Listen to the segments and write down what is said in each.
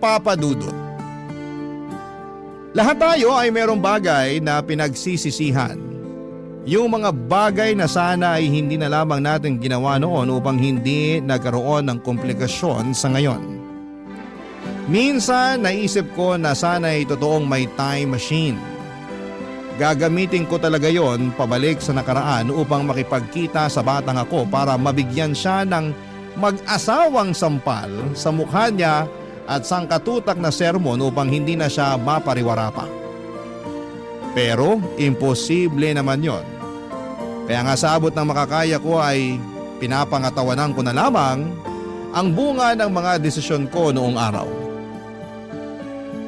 Papa Dudut. Lahat tayo ay merong bagay na pinagsisisihan. Yung mga bagay na sana ay hindi na lamang natin ginawa noon upang hindi nagkaroon ng komplikasyon sa ngayon. Minsan naisip ko na sana ay totoong may time machine. Gagamitin ko talaga yon pabalik sa nakaraan upang makipagkita sa batang ako para mabigyan siya ng mag-asawang sampal sa mukha niya at sangkatutak na sermon upang hindi na siya mapariwara pa. Pero imposible naman yon. Kaya nga sa abot ng makakaya ko ay pinapangatawanan ko na lamang ang bunga ng mga desisyon ko noong araw.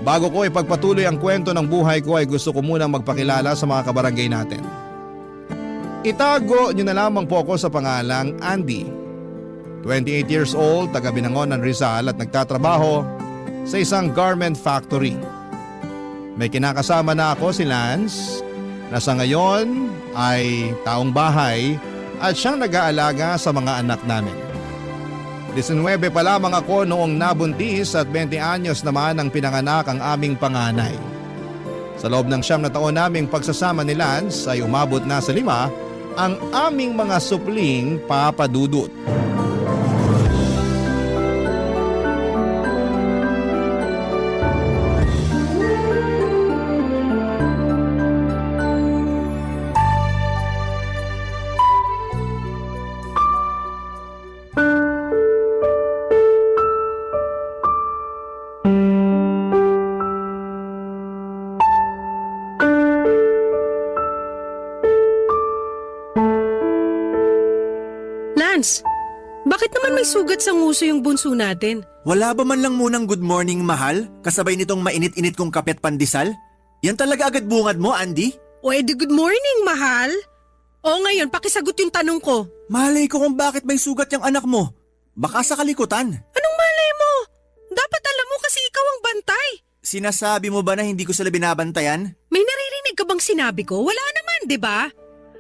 Bago ko ipagpatuloy ang kwento ng buhay ko ay gusto ko munang magpakilala sa mga kabarangay natin. Itago niyo na lamang po ako sa pangalang Andy. 28 years old, taga Binangonan, Rizal at nagtatrabaho sa isang garment factory. May kinakasama na ako si Lance na sa ngayon ay taong bahay at siyang nag-aalaga sa mga anak namin. 19 pa lamang ako noong nabuntis at 20 anyos naman ang pinanganak ang aming panganay. Sa loob ng 9 na taon naming pagsasama ni Lance ay umabot na sa 5 ang aming mga supling Papa Dudut. Bakit naman may sugat sa nguso yung bunso natin? Wala ba man lang munang good morning, mahal? Kasabay nitong mainit-init kong kape at pandesal? Yan talaga agad bungad mo, Andy? O edi good morning, mahal. O ngayon, pakisagot yung tanong ko. Malay ko kung bakit may sugat yung anak mo. Baka sa kalikutan. Anong malay mo? Dapat alam mo kasi ikaw ang bantay. Sinasabi mo ba na hindi ko sila binabantayan? May naririnig ka bang sinabi ko? Wala naman, di ba?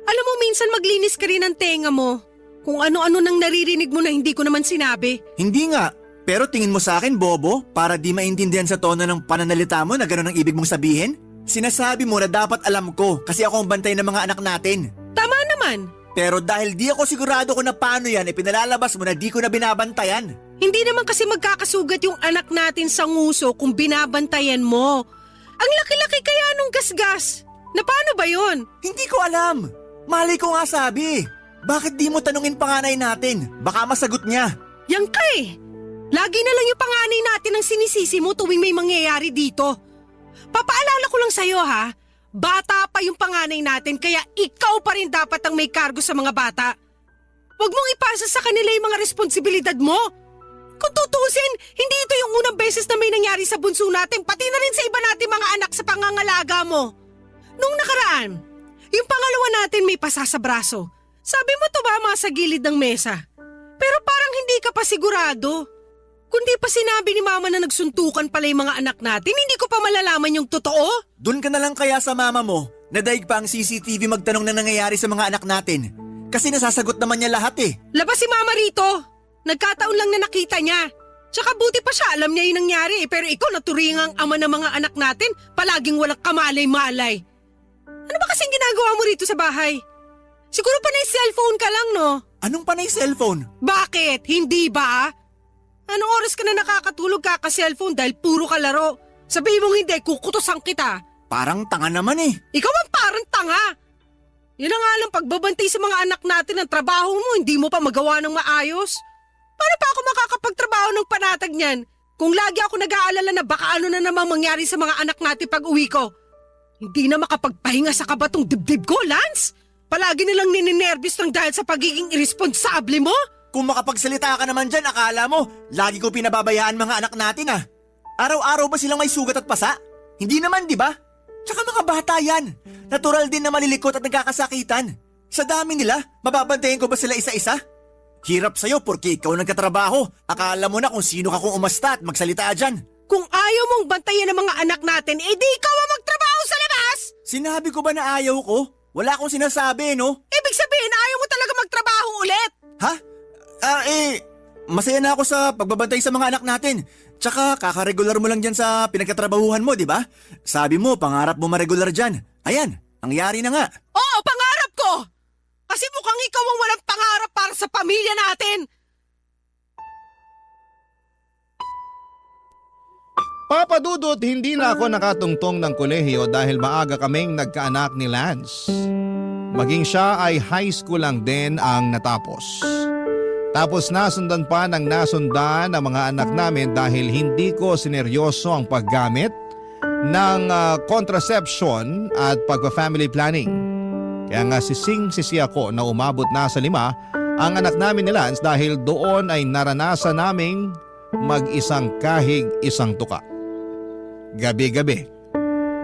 Alam mo, minsan maglinis ka rin ng tenga mo. Kung ano-ano nang naririnig mo na hindi ko naman sinabi. Hindi nga. Pero tingin mo sa akin, bobo, para di maintindihan sa tono ng pananalita mo na gano'n ang ibig mong sabihin? Sinasabi mo na dapat alam ko kasi ako ang bantay ng mga anak natin. Tama naman. Pero dahil di ako sigurado kung na paano yan, ipinalalabas mo na di ko na binabantayan. Hindi naman kasi magkakasugat yung anak natin sa nguso kung binabantayan mo. Ang laki-laki kaya nung gasgas. Na paano ba yon? Hindi ko alam. Malay ko nga sabi. Bakit di mo tanungin panganay natin? Baka masagot niya. Yang ka eh. Lagi na lang yung panganay natin ang sinisisi mo tuwing may mangyayari dito. Papaalala ko lang sa'yo ha. Bata pa yung panganay natin kaya ikaw pa rin dapat ang may kargo sa mga bata. Huwag mong ipasa sa kanila yung mga responsibilidad mo. Kung tutusin, hindi ito yung unang beses na may nangyari sa bunso natin, pati na rin sa iba natin mga anak sa pangangalaga mo. Nung nakaraan, yung pangalawa natin may pasa sa braso. Sabi mo tumama sa gilid ng mesa. Pero parang hindi ka pa sigurado. Kundi pa sinabi ni mama na nagsuntukan pala yung mga anak natin, hindi ko pa malalaman yung totoo. Doon ka na lang kaya sa mama mo, nadaig pa ang CCTV magtanong na nangyayari sa mga anak natin. Kasi nasasagot naman niya lahat eh. Labas si mama rito. Nagkataon lang na nakita niya. Tsaka buti pa siya, alam niya yung nangyari eh. Pero ikaw naturingang ama ng mga anak natin, palaging walang kamalay-malay. Ano ba kasing ginagawa mo rito sa bahay? Siguro panay cellphone ka lang, no? Anong panay cellphone? Bakit? Hindi ba? Anong oras ka na nakakatulog kaka-cellphone dahil puro ka laro? Sabihin mong hindi, kukutusan kita. Parang tanga naman eh. Ikaw ang parang tanga. Yun ang alam, pagbabantay sa mga anak natin ng trabaho mo, hindi mo pa magawa ng maayos. Paano pa ako makakapagtrabaho ng panatag niyan? Kung lagi ako nag-aalala na baka ano na namang mangyari sa mga anak natin pag uwi ko. Hindi na makapagpahinga sa kabatong dibdib ko, Lance. Palagi nilang nininervous ng dahil sa pagiging irresponsable mo? Kung makapagsalita ka naman dyan, akala mo, lagi ko pinababayaan mga anak natin ah. Araw-araw ba silang may sugat at pasa? Hindi naman, di ba? Tsaka mga bata yan. Natural din na malilikot at nagkakasakitan. Sa dami nila, mababantayan ko ba sila isa-isa? Hirap sa'yo porque ikaw nagkatrabaho. Akala mo na kung sino ka kung umasta at magsalita dyan. Kung ayaw mong bantayan ng mga anak natin, edi ikaw ang magtrabaho sa labas! Sinabi ko ba na ayaw ko? Wala akong sinasabi, no? Ibig sabihin, ayaw mo talaga magtrabaho ulit! Ha? masaya na ako sa pagbabantay sa mga anak natin. Tsaka kakaregular mo lang dyan sa pinagkatrabahuhan mo, di ba? Sabi mo, pangarap mo maregular dyan. Ayan, nangyari na nga. Oo, pangarap ko! Kasi mukhang ikaw ang walang pangarap para sa pamilya natin. Papa Dudut, hindi na ako nakatungtong ng kolehiyo dahil maaga kaming nagkaanak ni Lance. Maging siya ay high school lang din ang natapos. Tapos nasundan pa ng nasundan ang mga anak namin dahil hindi ko sineryoso ang paggamit ng contraception at pagpa-family planning. Kaya nga sising-sisi ako na umabot na sa 5 ang anak namin ni Lance dahil doon ay naranasan naming mag-isang kahig isang tuka. Gabi-gabi,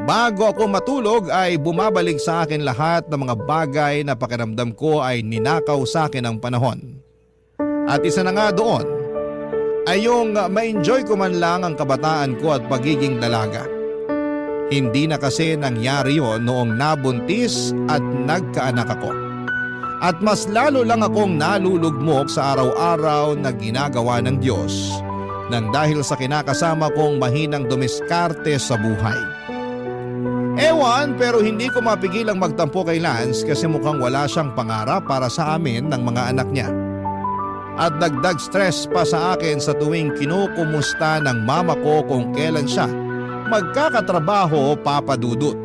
bago ako matulog ay bumabalik sa akin lahat ng mga bagay na pakiramdam ko ay ninakaw sa akin ng panahon. At isa na nga doon ay yung ma-enjoy ko man lang ang kabataan ko at pagiging dalaga. Hindi na kasi nangyari yon noong nabuntis at nagkaanak ako. At mas lalo lang akong nalulugmok sa araw-araw na ginagawa ng Diyos nang dahil sa kinakasama kong mahinang dumiskarte sa buhay. Ewan, pero hindi ko mapigilang magtampo kay Lance kasi mukhang wala siyang pangarap para sa amin ng mga anak niya. At dagdag stress pa sa akin sa tuwing kinukumusta ng mama ko kung kailan siya magkakatrabaho, Papa Dudut.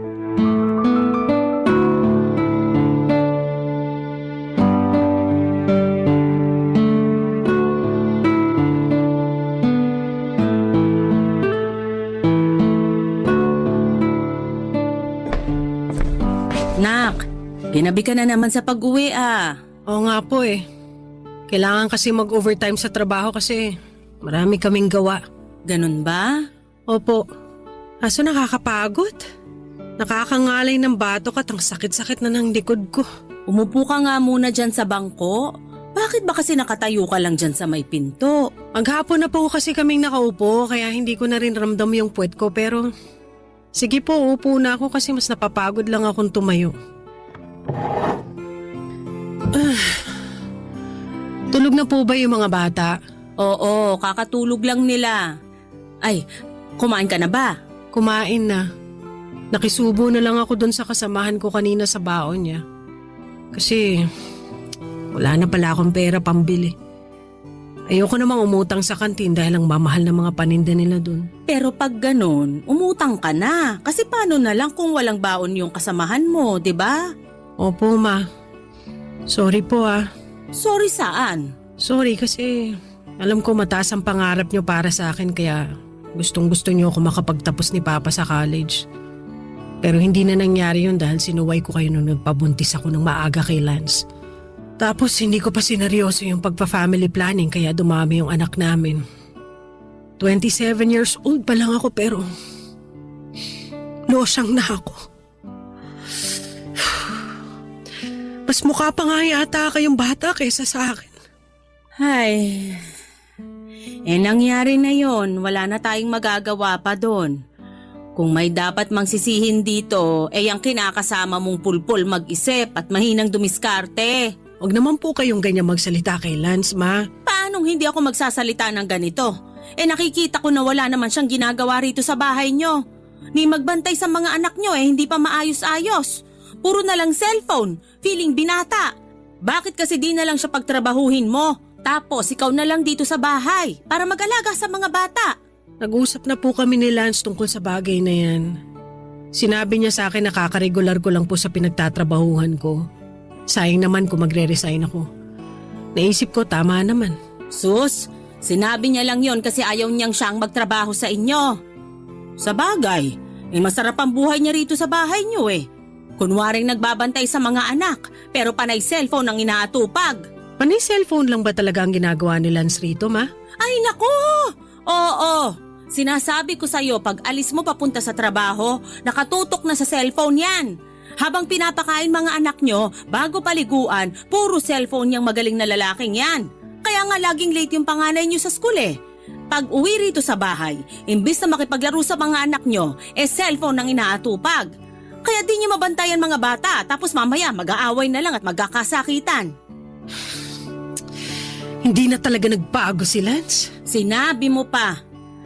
Nak, ginabi ka na naman sa pag-uwi ah. Oo nga po eh. Kailangan kasi mag-overtime sa trabaho kasi marami kaming gawa. Ganun ba? Opo. Kaso nakakapagod. Nakakangalay ng batok at ang sakit-sakit na ng likod ko. Umupo ka nga muna dyan sa bangko. Bakit ba kasi nakatayo ka lang dyan sa may pinto? Maghapon na po kasi kaming nakaupo kaya hindi ko na rin ramdam yung puwet ko pero sige po, upo na ako kasi mas napapagod lang akong tumayo. Tulog na po ba yung mga bata? Oo, kakatulog lang nila. Ay, kumain ka na ba? Kumain na. Nakisubo na lang ako dun sa kasamahan ko kanina sa baon niya. Kasi wala na pala akong pera pambili. Ayoko namang umutang sa kantin dahil ang mamahal na mga paninda nila dun. Pero pag ganun, umutang ka na. Kasi paano na lang kung walang baon yung kasamahan mo, di ba? Opo, ma. Sorry po ah. Sorry saan? Sorry kasi alam ko mataas ang pangarap niyo para sa akin kaya gustong-gusto niyo ako makapagtapos ni Papa sa college. Pero hindi na nangyari yun dahil sinuway ko kayo nung nagpabuntis ako ng maaga kay Lance. Tapos hindi ko pa sineryoso yung pagpa-family planning kaya dumami yung anak namin. 27 years old pa lang ako pero losyang na ako. Mas mukha pa nga yata kayong bata kaysa sa akin. Ay, nangyari na yon. Wala na tayong magagawa pa doon. Kung may dapat mang sisihin dito, ang kinakasama mong pulpul mag-isip at mahinang dumiskarte. Huwag naman po kayong ganyan magsalita kay Lance, ma. Paanong hindi ako magsasalita ng ganito? Nakikita ko na wala naman siyang ginagawa rito sa bahay nyo. Ni magbantay sa mga anak nyo hindi pa maayos-ayos. Puro na lang cellphone, feeling binata. Bakit kasi di na lang siya pagtrabahuhin mo? Tapos ikaw na lang dito sa bahay para mag-alaga sa mga bata. Nag-usap na po kami ni Lance tungkol sa bagay na yan. Sinabi niya sa akin na kakaregular ko lang po sa pinagtatrabahuhan ko. Sayang naman kung magre-resign ako. Naisip ko tama naman. Sus, sinabi niya lang yon kasi ayaw niyang siyang magtrabaho sa inyo. Sa bagay, masarap ang buhay niya rito sa bahay niyo Kunwaring nagbabantay sa mga anak pero panay cellphone ang inaatupag. Panay cellphone lang ba talaga ang ginagawa ni Lance rito, ma? Ay naku! Oo, sinasabi ko sa'yo pag alis mo papunta sa trabaho, nakatutok na sa cellphone yan. Habang pinapakain mga anak nyo, bago paliguan, puro cellphone niyang magaling na lalaking yan. Kaya nga laging late yung panganay nyo sa school Pag uwi rito sa bahay, imbis na makipaglaro sa mga anak nyo, cellphone ang inaatupag. Kaya di nyo mabantayan mga bata, tapos mamaya mag-aaway na lang at magkakasakitan. Hindi na talaga nagbago si Lance. Sinabi mo pa.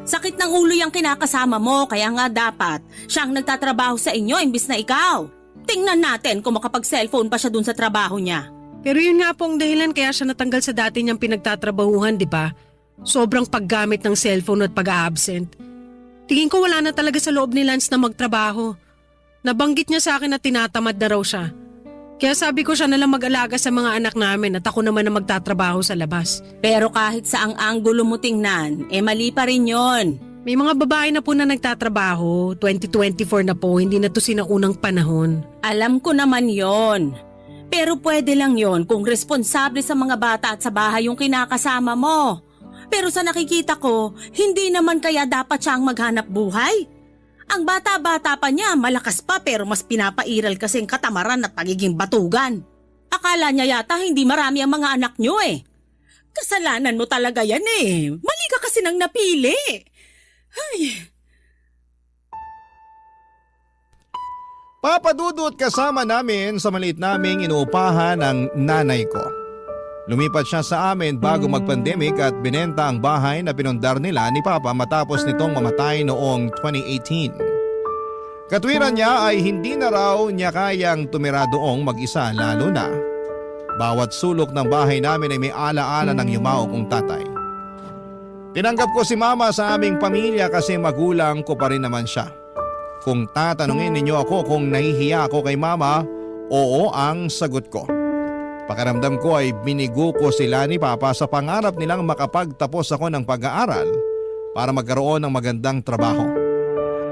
Sakit ng ulo yung kinakasama mo, kaya nga dapat siya ang nagtatrabaho sa inyo imbis na ikaw. Tingnan natin kung makapag-cellphone pa siya dun sa trabaho niya. Pero yun nga po ang dahilan kaya siya natanggal sa dati niyang pinagtatrabahuhan, di ba? Sobrang paggamit ng cellphone at pag-a-absent. Tingin ko wala na talaga sa loob ni Lance na magtrabaho. Nabanggit niya sa akin na tinatamad na raw siya. Kaya sabi ko siya na lang mag-alaga sa mga anak namin at ako naman na magtatrabaho sa labas. Pero kahit sa ang anggulo mo tingnan, mali pa rin yon. May mga babae na po na nagtatrabaho, 2024 na po, hindi na to sinaunang panahon. Alam ko naman yon. Pero pwede lang yon kung responsable sa mga bata at sa bahay yung kinakasama mo. Pero sa nakikita ko, hindi naman kaya dapat siyang maghanap buhay. Ang bata-bata pa niya, malakas pa pero mas pinapairal kasi ang katamaran at pagiging batugan. Akala niya yata hindi marami ang mga anak niyo eh. Kasalanan mo talaga yan eh. Mali ka kasi nang napili. Ay. Papadudot kasama namin sa maliit naming inuupahan ng nanay ko. Lumipat siya sa amin bago mag-pandemic at binenta ang bahay na pinundar nila ni Papa matapos nitong mamatay noong 2018. Katwiran niya ay hindi na raw niya kayang tumira doong mag-isa lalo na bawat sulok ng bahay namin ay may alaala ng yumao kong tatay. Tinanggap ko si Mama sa aming pamilya kasi magulang ko pa rin naman siya. Kung tatanungin ninyo ako kung nahihiya ako kay Mama, oo ang sagot ko. Pakiramdam ko ay binigo ko sila ni Papa sa pangarap nilang makapagtapos ako ng pag-aaral para magkaroon ng magandang trabaho.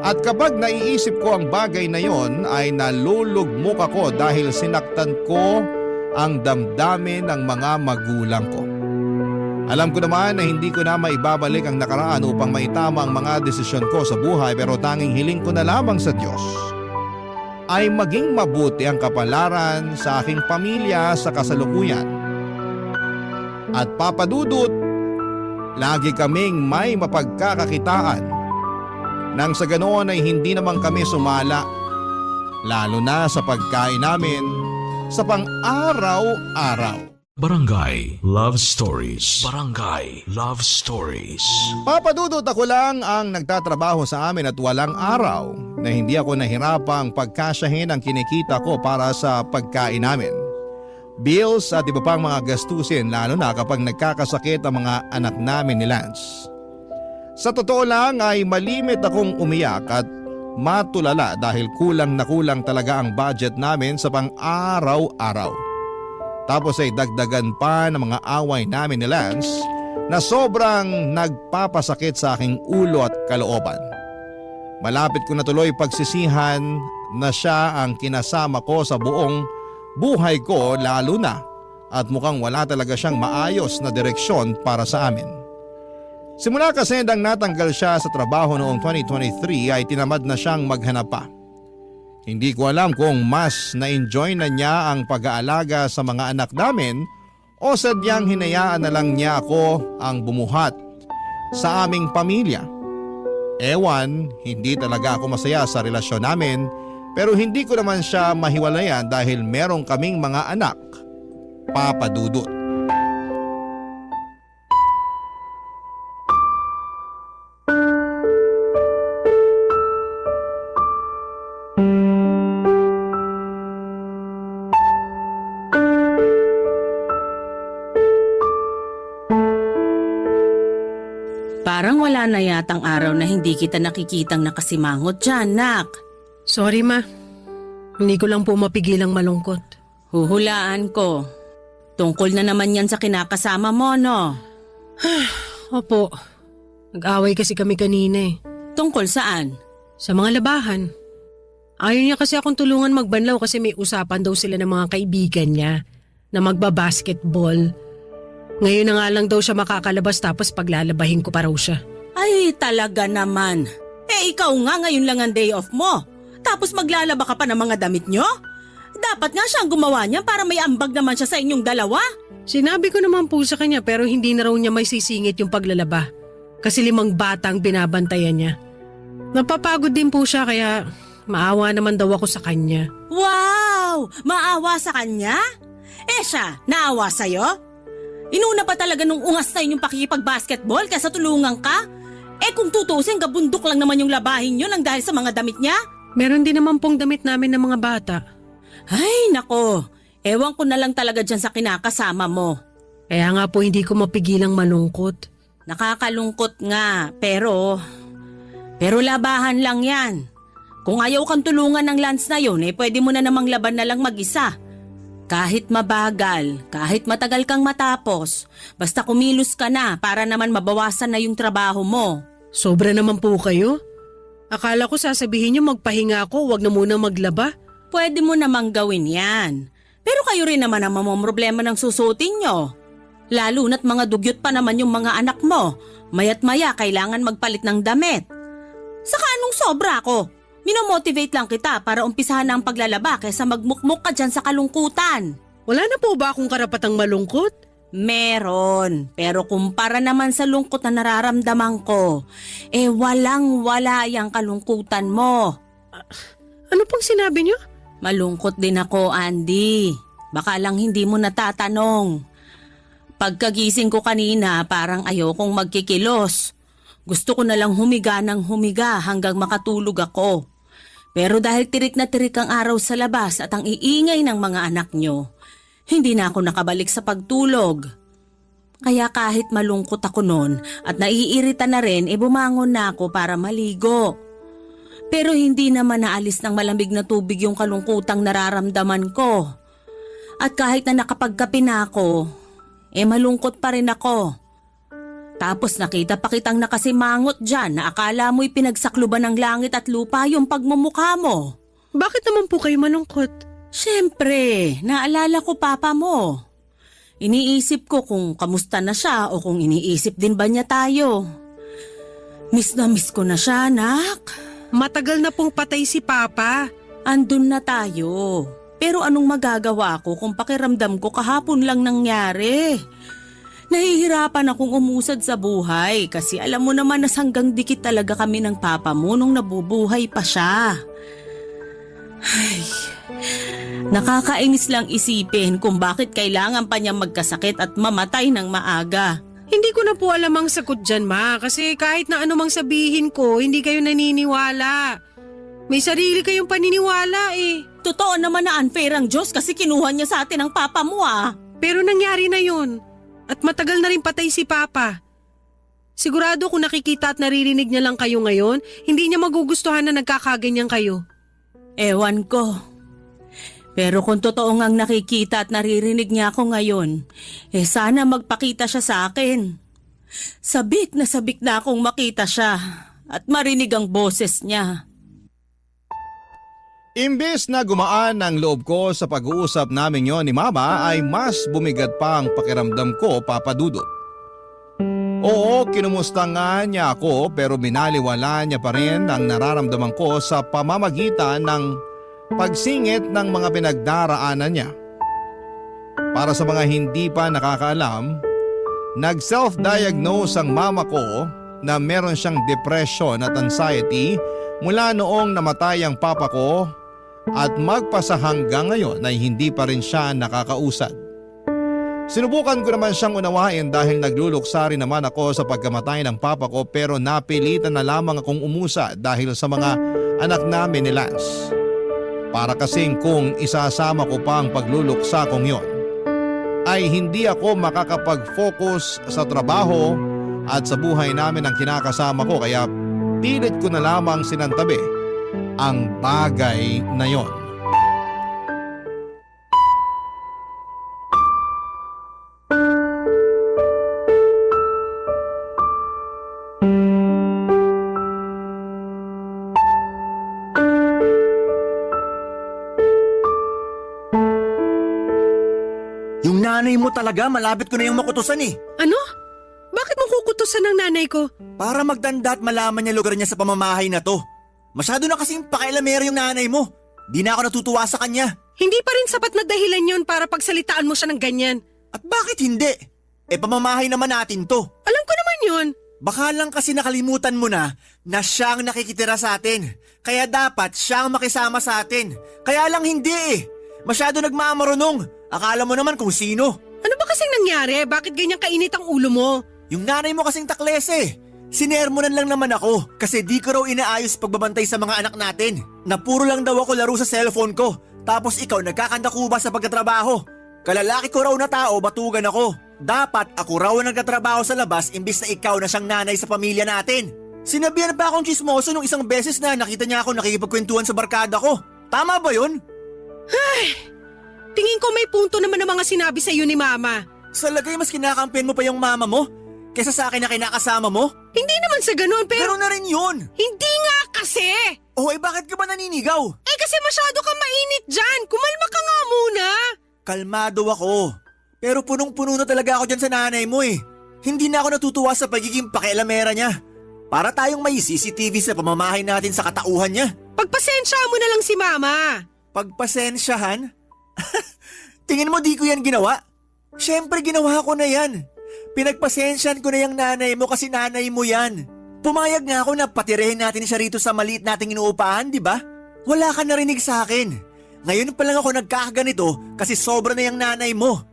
At kapag naiisip ko ang bagay na yon ay nalulugmok ako dahil sinaktan ko ang damdamin ng mga magulang ko. Alam ko naman na hindi ko na maibabalik ang nakaraan upang maitama ang mga desisyon ko sa buhay pero tanging hiling ko na lamang sa Diyos ay maging mabuti ang kapalaran sa aking pamilya sa kasalukuyan. At papadudot, lagi kaming may mapagkakakitaan nang sa ganoon ay hindi naman kami sumala, lalo na sa pagkain namin sa pang-araw-araw. Barangay Love Stories. Barangay Love Stories. Papadudot ako lang ang nagtatrabaho sa amin at walang araw na hindi ako nahirapang pagkasyahin ang kinikita ko para sa pagkain namin. Bills at iba pang mga gastusin lalo na kapag nagkakasakit ang mga anak namin ni Lance. Sa totoo lang ay malimit akong umiyak at matulala dahil kulang na kulang talaga ang budget namin sa pang-araw-araw. Tapos ay dagdagan pa ng mga away namin ni Lance na sobrang nagpapasakit sa aking ulo at kalooban. Malapit ko na tuloy pagsisihan na siya ang kinasama ko sa buong buhay ko lalo na at mukhang wala talaga siyang maayos na direksyon para sa amin. Simula kasi nang natanggal siya sa trabaho noong 2023 ay tinamad na siyang maghanap pa. Hindi ko alam kung mas na-enjoy na niya ang pag-aalaga sa mga anak namin o sadyang hinayaan na lang niya ako ang bumuhat sa aming pamilya. Ewan, hindi talaga ako masaya sa relasyon namin pero hindi ko naman siya mahiwalayan dahil meron kaming mga anak, papadudot. Parang wala na yatang araw na hindi kita nakikitang nakasimangot dyan, nak. Sorry ma, hindi ko lang po mapigilang malungkot. Huhulaan ko. Tungkol na naman yan sa kinakasama mo, no? Opo, nag-away kasi kami kanina eh. Tungkol saan? Sa mga labahan. Ayaw niya kasi akong tulungan magbanlaw kasi may usapan daw sila ng mga kaibigan niya na magbabasketball. Ngayon na nga lang daw siya makakalabas tapos paglalabahin ko pa raw siya. Ay, talaga naman. Ikaw nga ngayon lang ang day off mo. Tapos maglalaba ka pa ng mga damit nyo? Dapat nga siyang gumawa niya para may ambag naman siya sa inyong dalawa. Sinabi ko naman po sa kanya pero hindi na raw niya may sisingit yung paglalaba. Kasi 5 bata ang binabantayan niya. Napapagod din po siya kaya maawa naman daw ako sa kanya. Wow! Maawa sa kanya? Siya, naawa sa'yo? Inuna pa talaga nung ungas na yun yung pakikipag-basketball kaysa tulungan ka? Eh kung tutusin, gabundok lang naman yung labahin yun ang dahil sa mga damit niya. Meron din naman pong damit namin ng mga bata. Ay, nako. Ewan ko na lang talaga dyan sa kinakasama mo. Kaya nga po hindi ko mapigilang malungkot. Nakakalungkot nga, pero labahan lang yan. Kung ayaw kang tulungan ng Lance na yun, eh pwede mo na namang laban na lang mag-isa. Kahit mabagal, kahit matagal kang matapos, basta kumilos ka na para naman mabawasan na yung trabaho mo. Sobra naman po kayo. Akala ko sasabihin niyo magpahinga ako, wag na muna maglaba. Pwede mo namang gawin yan. Pero kayo rin naman ang mamomroblema ng susutin nyo. Lalo na't mga dugyot pa naman yung mga anak mo. Maya't maya kailangan magpalit ng damit. Saka anong sobra ko? Minomotivate lang kita para umpisahan na ang paglalaba kaysa magmukmuk ka dyan sa kalungkutan. Wala na po ba akong karapatang malungkot? Meron, pero kumpara naman sa lungkot na nararamdaman ko, eh walang-wala yung kalungkutan mo. Ano pong sinabi niyo? Malungkot din ako, Andy. Baka lang hindi mo natatanong. Pagkagising ko kanina, parang ayokong magkikilos. Gusto ko na lang humiga ng humiga hanggang makatulog ako. Pero dahil tirik na tirik ang araw sa labas at ang iingay ng mga anak nyo, hindi na ako nakabalik sa pagtulog. Kaya kahit malungkot ako noon at naiirita na rin, bumangon na ako para maligo. Pero hindi naman naalis ng malamig na tubig yung kalungkutang nararamdaman ko. At kahit na nakapagkape na ako, malungkot pa rin ako. Tapos nakita pa kitang nakasimangot dyan na akala mo'y pinagsakluban ng langit at lupa yung pagmumukha mo. Bakit naman po kayo malungkot? Siyempre, naalala ko papa mo. Iniisip ko kung kamusta na siya o kung iniisip din ba niya tayo. Miss na miss ko na siya, anak. Matagal na pong patay si Papa. Andun na tayo. Pero anong magagawa ko kung pakiramdam ko kahapon lang nangyari? Nahihirapan akong umusad sa buhay kasi alam mo naman na hanggang dikit talaga kami ng papa mo nung nabubuhay pa siya. Ay, nakakainis lang isipin kung bakit kailangan pa niya magkasakit at mamatay ng maaga. Hindi ko na po alam ang sagot dyan, Ma. Kasi kahit na anumang sabihin ko, hindi kayo naniniwala. May sarili kayong paniniwala eh. Totoo naman na unfair ang Diyos kasi kinuha niya sa atin ang papa mo ah. Pero nangyari na yun. At matagal na rin patay si Papa. Sigurado kung nakikita at naririnig niya lang kayo ngayon, hindi niya magugustuhan na nagkakaganyan kayo. Ewan ko. Pero kung totoo ngang nakikita at naririnig niya ako ngayon, sana magpakita siya sa akin. Sabik na akong makita siya at marinig ang boses niya. Imbes na gumaan ang loob ko sa pag-uusap namin yon ni Mama ay mas bumigat pa ang pakiramdam ko, Papa Dudut. Oo, kinumusta nga niya ako pero binaliwala niya pa rin ang nararamdaman ko sa pamamagitan ng pagsingit ng mga pinagdaraanan niya. Para sa mga hindi pa nakakaalam, nag-self-diagnose ang mama ko na meron siyang depression at anxiety mula noong namatay ang papa ko at magpasa hanggang ngayon ay hindi pa rin siya nakakausad. Sinubukan ko naman siyang unawain dahil nagluluksa rin naman ako sa pagkamatay ng papa ko pero napilitan na lamang akong umusa dahil sa mga anak namin ni Lance. Para kasing kung isasama ko pa ang pagluluksa kong yon, ay hindi ako makakapag-focus sa trabaho at sa buhay namin ang kinakasama ko kaya pilit ko na lamang sinantabi ang bagay na yon. Yung nanay mo talaga, malapit ko na yung makutusan eh. Ano? Bakit mo kukutusan ng nanay ko? Para magdanda at malaman niya lugar niya sa pamamahay na to. Masyado na kasing pakailamero yung nanay mo. Di na ako natutuwa sa kanya. Hindi pa rin sapat na dahilan yon para pagsalitaan mo siya ng ganyan. At bakit hindi? Pamamahay naman natin to. Alam ko naman yon. Baka lang kasi nakalimutan mo na siyang nakikitira sa atin. Kaya dapat siyang makisama sa atin. Kaya lang hindi eh. Masyado nagmamarunong. Akala mo naman kung sino. Ano ba kasing nangyari? Bakit ganyan kainit ang ulo mo? Yung nanay mo kasing taklese. Sinermonan lang naman ako kasi di ko raw inaayos pagbabantay sa mga anak natin. Na puro lang daw ako laro sa cellphone ko. Tapos ikaw nagkakandakuba sa pagkatrabaho. Kalalaki ko raw na tao, batugan ako. Dapat ako raw ang nagtatrabaho sa labas imbis na ikaw na siyang nanay sa pamilya natin. Sinabihan pa akong chismoso nung isang beses na nakita niya ako nakikipagkwentuhan sa barkada ko. Tama ba yun? Tingin ko may punto naman ang mga sinabi sa iyo ni Mama. Sa lagay mas kinakampihan mo pa yung mama mo kesa sa akin na kinakasama mo? Hindi naman sa ganun, pero... Pero na rin yun. Hindi nga kasi! Oh, bakit ka ba naninigaw? Kasi masyado kang mainit dyan. Kumalma ka nga muna. Kalmado ako. Pero punong-puno na talaga ako dyan sa nanay mo eh. Hindi na ako natutuwa sa pagiging pakialamera niya. Para tayong may CCTV sa pamamahay natin sa katauhan niya. Pagpasensya mo na lang si Mama. Pagpasensyahan? Tingin mo di ko yan ginawa? Siyempre ginawa ko na yan. Pinagpasensyahan ko na yung nanay mo kasi nanay mo yan. Pumayag nga ako na patirehin natin siya rito sa maliit nating inuupahan, di ba? Wala ka narinig sa akin. Ngayon pa lang ako nagkakaganito kasi sobra na yung nanay mo.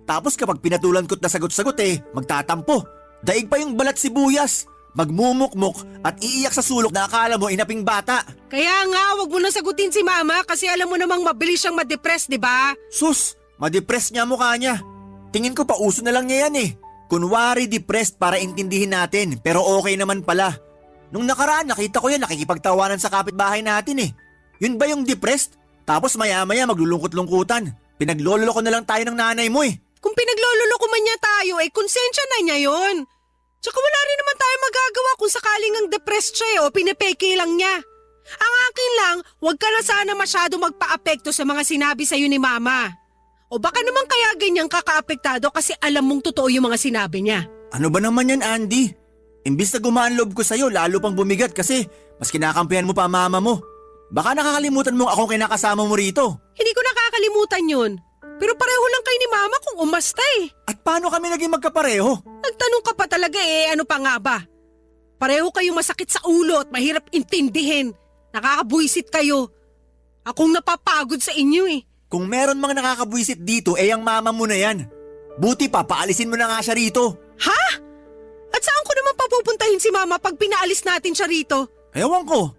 Tapos kapag pinatulan ko't nasagot-sagot magtatampo. Daig pa yung balat sibuyas. Magmumukmuk at iiyak sa sulok na akala mo inaping bata. Kaya nga, wag mo na sagutin si Mama kasi alam mo namang mabilis siyang ma-depress, di ba? Sus, ma-depress niya mukha niya. Tingin ko pauso na lang niya yan eh. Kunwari depressed para intindihin natin pero okay naman pala. Nung nakaraan nakita ko yan nakikipagtawanan sa kapitbahay natin eh. Yun ba yung depressed? Tapos maya-maya maglulungkot-lungkutan. Pinagloloko na lang tayo ng nanay mo eh. Kung pinaglololoko man niya tayo, konsensya na niya yon. Tsaka wala rin naman tayo magagawa kung sakaling ang depressed siya o pinipeke lang niya. Ang akin lang, huwag ka na sana masyado magpa-apekto sa mga sinabi sa'yo ni Mama. O baka naman kaya ganyang kakaapektado kasi alam mong totoo yung mga sinabi niya. Ano ba naman yan, Andy? Imbis na gumaan loob ko sa'yo, lalo pang bumigat kasi mas kinakampihan mo pa mama mo. Baka nakakalimutan mong akong kinakasama mo rito. Hindi ko nakakalimutan yun. Pero pareho lang kayo ni Mama kung umasta At paano kami naging magkapareho? Nagtanong ka pa talaga ano pa nga ba? Pareho kayong masakit sa ulo at mahirap intindihin. Nakakabuisit kayo. Akong napapagod sa inyo Kung meron mga nakakabwisit dito, ang mama mo na yan. Buti pa, paalisin mo na nga siya rito. Ha? At saan ko naman papupuntahin si Mama pag pinaalis natin siya rito? Ewan ko.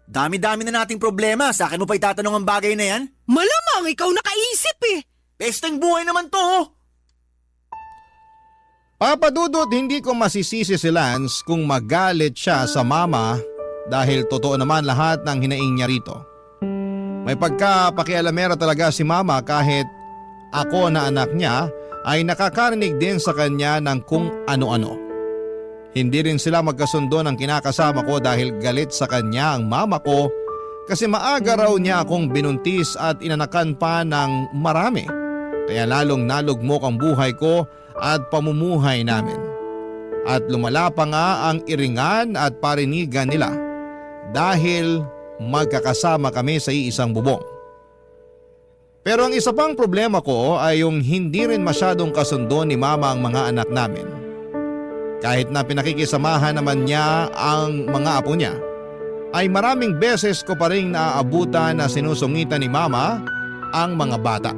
Dami-dami na nating problema. Sa akin mo pa itatanong ang bagay na yan? Malamang ikaw nakaisip Pesteng buhay naman to. Papadudot, hindi ko masisisi si Lance kung magalit siya sa mama dahil totoo naman lahat ng hinaing niya rito. May pagkapakialamera talaga si mama kahit ako na anak niya ay nakakarinig din sa kanya ng kung ano-ano. Hindi rin sila magkasundo ng kinakasama ko dahil galit sa kanya ang mama ko kasi maaga raw niya akong binuntis at inanakan pa ng marami. Kaya lalong nalugmok ang buhay ko at pamumuhay namin. At lumala pa nga ang iringan at parinigan nila dahil magkakasama kami sa iisang bubong. Pero ang isa pang problema ko ay yung hindi rin masyadong kasundo ni mama ang mga anak namin. Kahit na pinakikisamahan naman niya ang mga apo niya, ay maraming beses ko pa rin naaabutan na sinusungitan ni mama ang mga bata.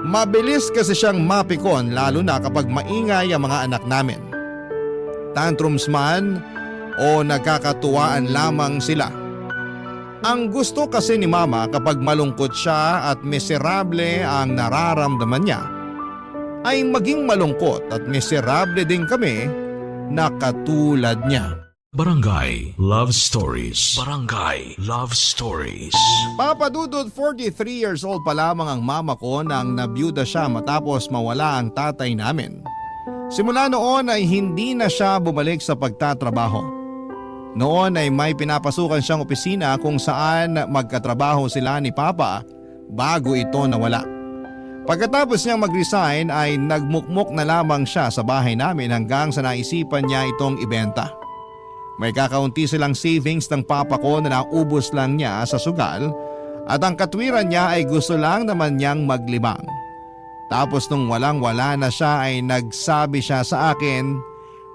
Mabilis kasi siyang mapikon lalo na kapag maingay ang mga anak namin. Tantrums man o nagkakatuwaan lamang sila. Ang gusto kasi ni mama kapag malungkot siya at miserable ang nararamdaman niya ay maging malungkot at miserable din kami na katulad niya. Barangay Love Stories. Barangay Love Stories. Papadudod, 43 years old pa lamang ang mama ko nang nabiyuda siya matapos mawala ang tatay namin. Simula noon ay hindi na siya bumalik sa pagtatrabaho. Noon ay may pinapasukan siyang opisina kung saan magkatrabaho sila ni Papa bago ito nawala. Pagkatapos niyang mag-resign ay nagmukmok na lamang siya sa bahay namin hanggang sa naisipan niya itong ibenta. May kakaunti silang savings ng papa ko na naubos lang niya sa sugal at ang katwiran niya ay gusto lang naman niyang maglibang. Tapos nung walang-wala na siya ay nagsabi siya sa akin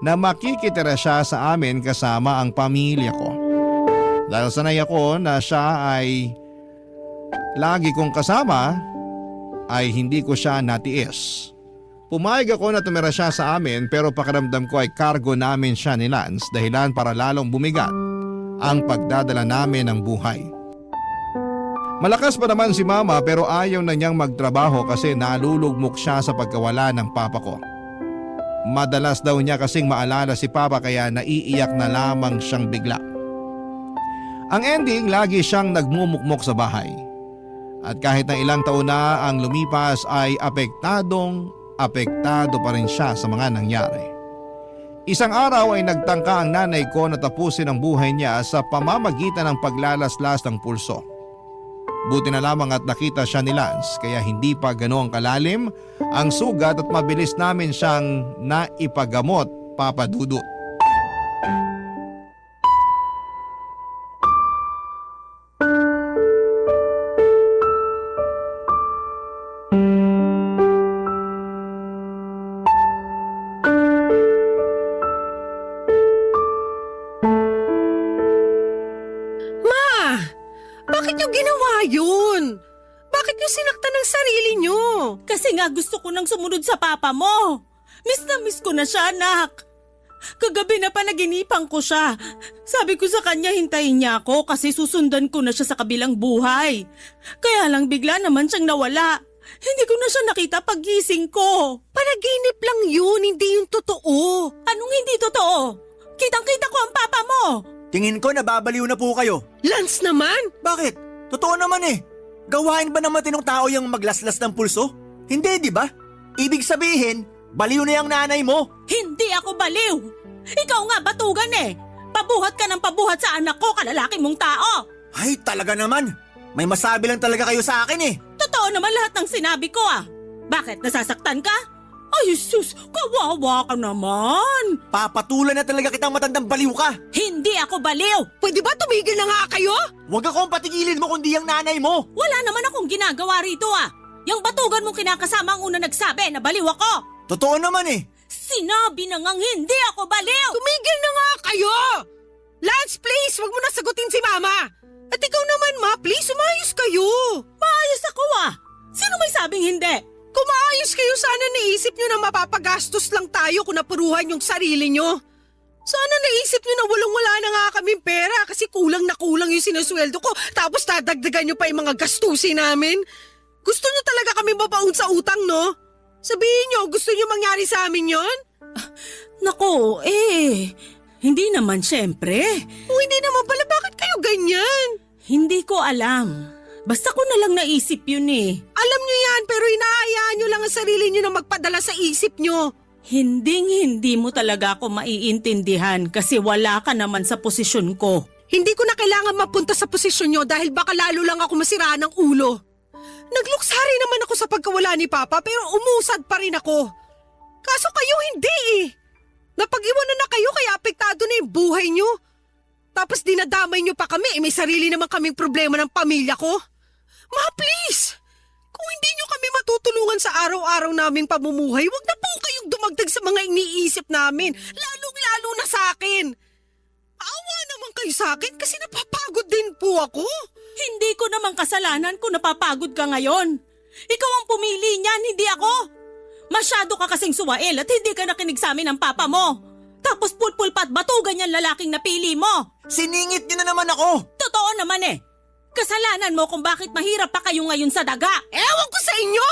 na makikitira siya sa amin kasama ang pamilya ko. Dahil sanay ako na siya ay lagi kong kasama ay hindi ko siya natiis. Pumayag ako na tumira siya sa amin pero pakiramdam ko ay cargo namin siya ni Lance dahilan para lalong bumigat ang pagdadala namin ng buhay. Malakas pa naman si mama pero ayaw na niyang magtrabaho kasi nalulugmok siya sa pagkawala ng papa ko. Madalas daw niya kasing maalala si papa kaya naiiyak na lamang siyang bigla. Ang ending, lagi siyang nagmumukmok sa bahay. At kahit na ilang taon na ang lumipas ay apektado pa rin siya sa mga nangyari. Isang araw ay nagtangka ang nanay ko na tapusin ang buhay niya sa pamamagitan ng paglalaslas ng pulso. Buti na lamang at nakita siya ni Lance kaya hindi pa ganoong kalalim ang sugat at mabilis namin siyang naipagamot, Papa Dudut. Bakit niyo ginawa yun? Bakit niyo sinaktan ang sarili niyo? Kasi nga gusto ko nang sumunod sa papa mo. Miss na miss ko na siya, anak. Kagabi na panaginipan ko siya. Sabi ko sa kanya hintayin niya ako kasi susundan ko na siya sa kabilang buhay. Kaya lang bigla naman siyang nawala. Hindi ko na siya nakita paggising ko. Panaginip lang yun, hindi yung totoo. Anong hindi totoo? Kitang-kita ko ang papa mo. Tingin ko nababaliw na po kayo. Lance naman? Bakit? Totoo naman eh. Gawain ba naman tinong tao yung maglaslas ng pulso? Hindi, di ba? Ibig sabihin, baliw na yung nanay mo. Hindi ako baliw. Ikaw nga batugan eh. Pabuhat ka ng pabuhat sa anak ko, kalalaki mong tao. Ay, talaga naman. May masabi lang talaga kayo sa akin eh. Totoo naman lahat ng sinabi ko ah. Bakit, nasasaktan ka? Ay, sus, kawawa ka naman. Papatulan na talaga kitang matandang baliw ka. Hindi ako baliw. Pwede ba tumigil na nga kayo? Huwag akong patigilin mo kundi ang nanay mo. Wala naman akong ginagawa rito ah. Yung batugan mong kinakasama ang una nagsabi na baliw ako. Totoo naman eh. Sinabi na ngang hindi ako baliw. Tumigil na nga kayo! Lance, please, wag mo na sagutin si Mama. At ikaw naman, Ma, please, umayos kayo. Maayos ako ah. Sino may sabing hindi? Kung maayos kayo, sana naisip nyo na mapapagastos lang tayo kung napuruhan yung sarili nyo. Sana naisip nyo na walang-wala na nga kaming pera kasi kulang na kulang yung sinusweldo ko tapos dadagdagan nyo pa yung mga gastusin namin. Gusto nyo talaga kami mapaun sa utang, no? Sabihin nyo, gusto nyo mangyari sa amin yon? Nako, hindi naman syempre. Kung hindi naman pala, bakit kayo ganyan? Hindi ko alam. Basta ko na lang naisip yun eh. Alam nyo yan, pero hinahayaan nyo lang ang sarili nyo na magpadala sa isip nyo. Hindi mo talaga ako maiintindihan kasi wala ka naman sa posisyon ko. Hindi ko na kailangan mapunta sa posisyon nyo dahil baka lalo lang ako masiraan ng ulo. Nagluksari naman ako sa pagkawala ni Papa pero umusad pa rin ako. Kaso kayo hindi eh. Napag-iwanan na kayo kaya apektado na yung buhay nyo. Tapos dinadamay nyo pa kami, may sarili naman kaming problema ng pamilya ko. Ma, please! Kung hindi nyo kami matutulungan sa araw-araw naming pamumuhay, wag na po kayong dumagdag sa mga iniisip namin, lalong-lalo na sa akin. Awa naman kayo sa akin kasi napapagod din po ako. Hindi ko naman kasalanan kung napapagod ka ngayon. Ikaw ang pumili niyan, hindi ako. Masyado ka kasing suwael at hindi ka nakinig sa amin ng papa mo. Tapos pulpul pat batugan yung lalaking napili mo. Siningit niyo na naman ako. Totoo naman eh. Kasalanan mo kung bakit mahirap pa kayo ngayon sa daga. Ewan ko sa inyo!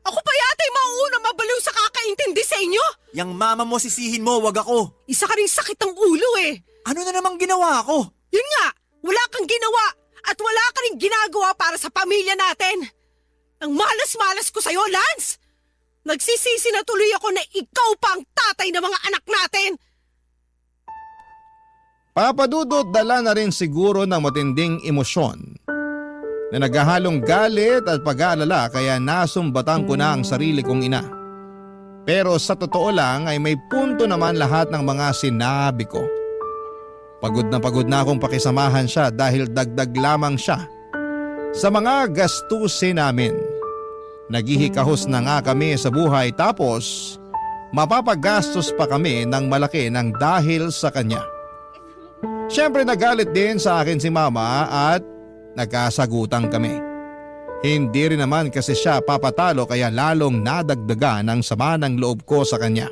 Ako pa yata yung mauuna mabaliw sa kakaintindi sa inyo. Yang mama mo sisihin mo, wag ako. Isa ka rin sakit ng ulo eh. Ano na namang ginawa ko? Yun nga, wala kang ginawa at wala ka rin ginagawa para sa pamilya natin. Ang malas-malas ko sa'yo, Lance. Nagsisisi na tuloy ako na ikaw pa ang tatay ng mga anak natin. Papa Dudut, dala na rin siguro ng matinding emosyon na naghahalong galit at pag-aalala kaya nasumbatan ko na ang sarili kong ina. Pero sa totoo lang ay may punto naman lahat ng mga sinabi ko. Pagod na akong pakisamahan siya dahil dagdag lamang siya sa mga gastusin namin. Naghihikahos na nga kami sa buhay tapos mapapagastos pa kami ng malaki ng dahil sa kanya. Siyempre nagalit din sa akin si Mama at nagkasagutan kami. Hindi rin naman kasi siya papatalo kaya lalong nadagdagan ang sama ng loob ko sa kanya.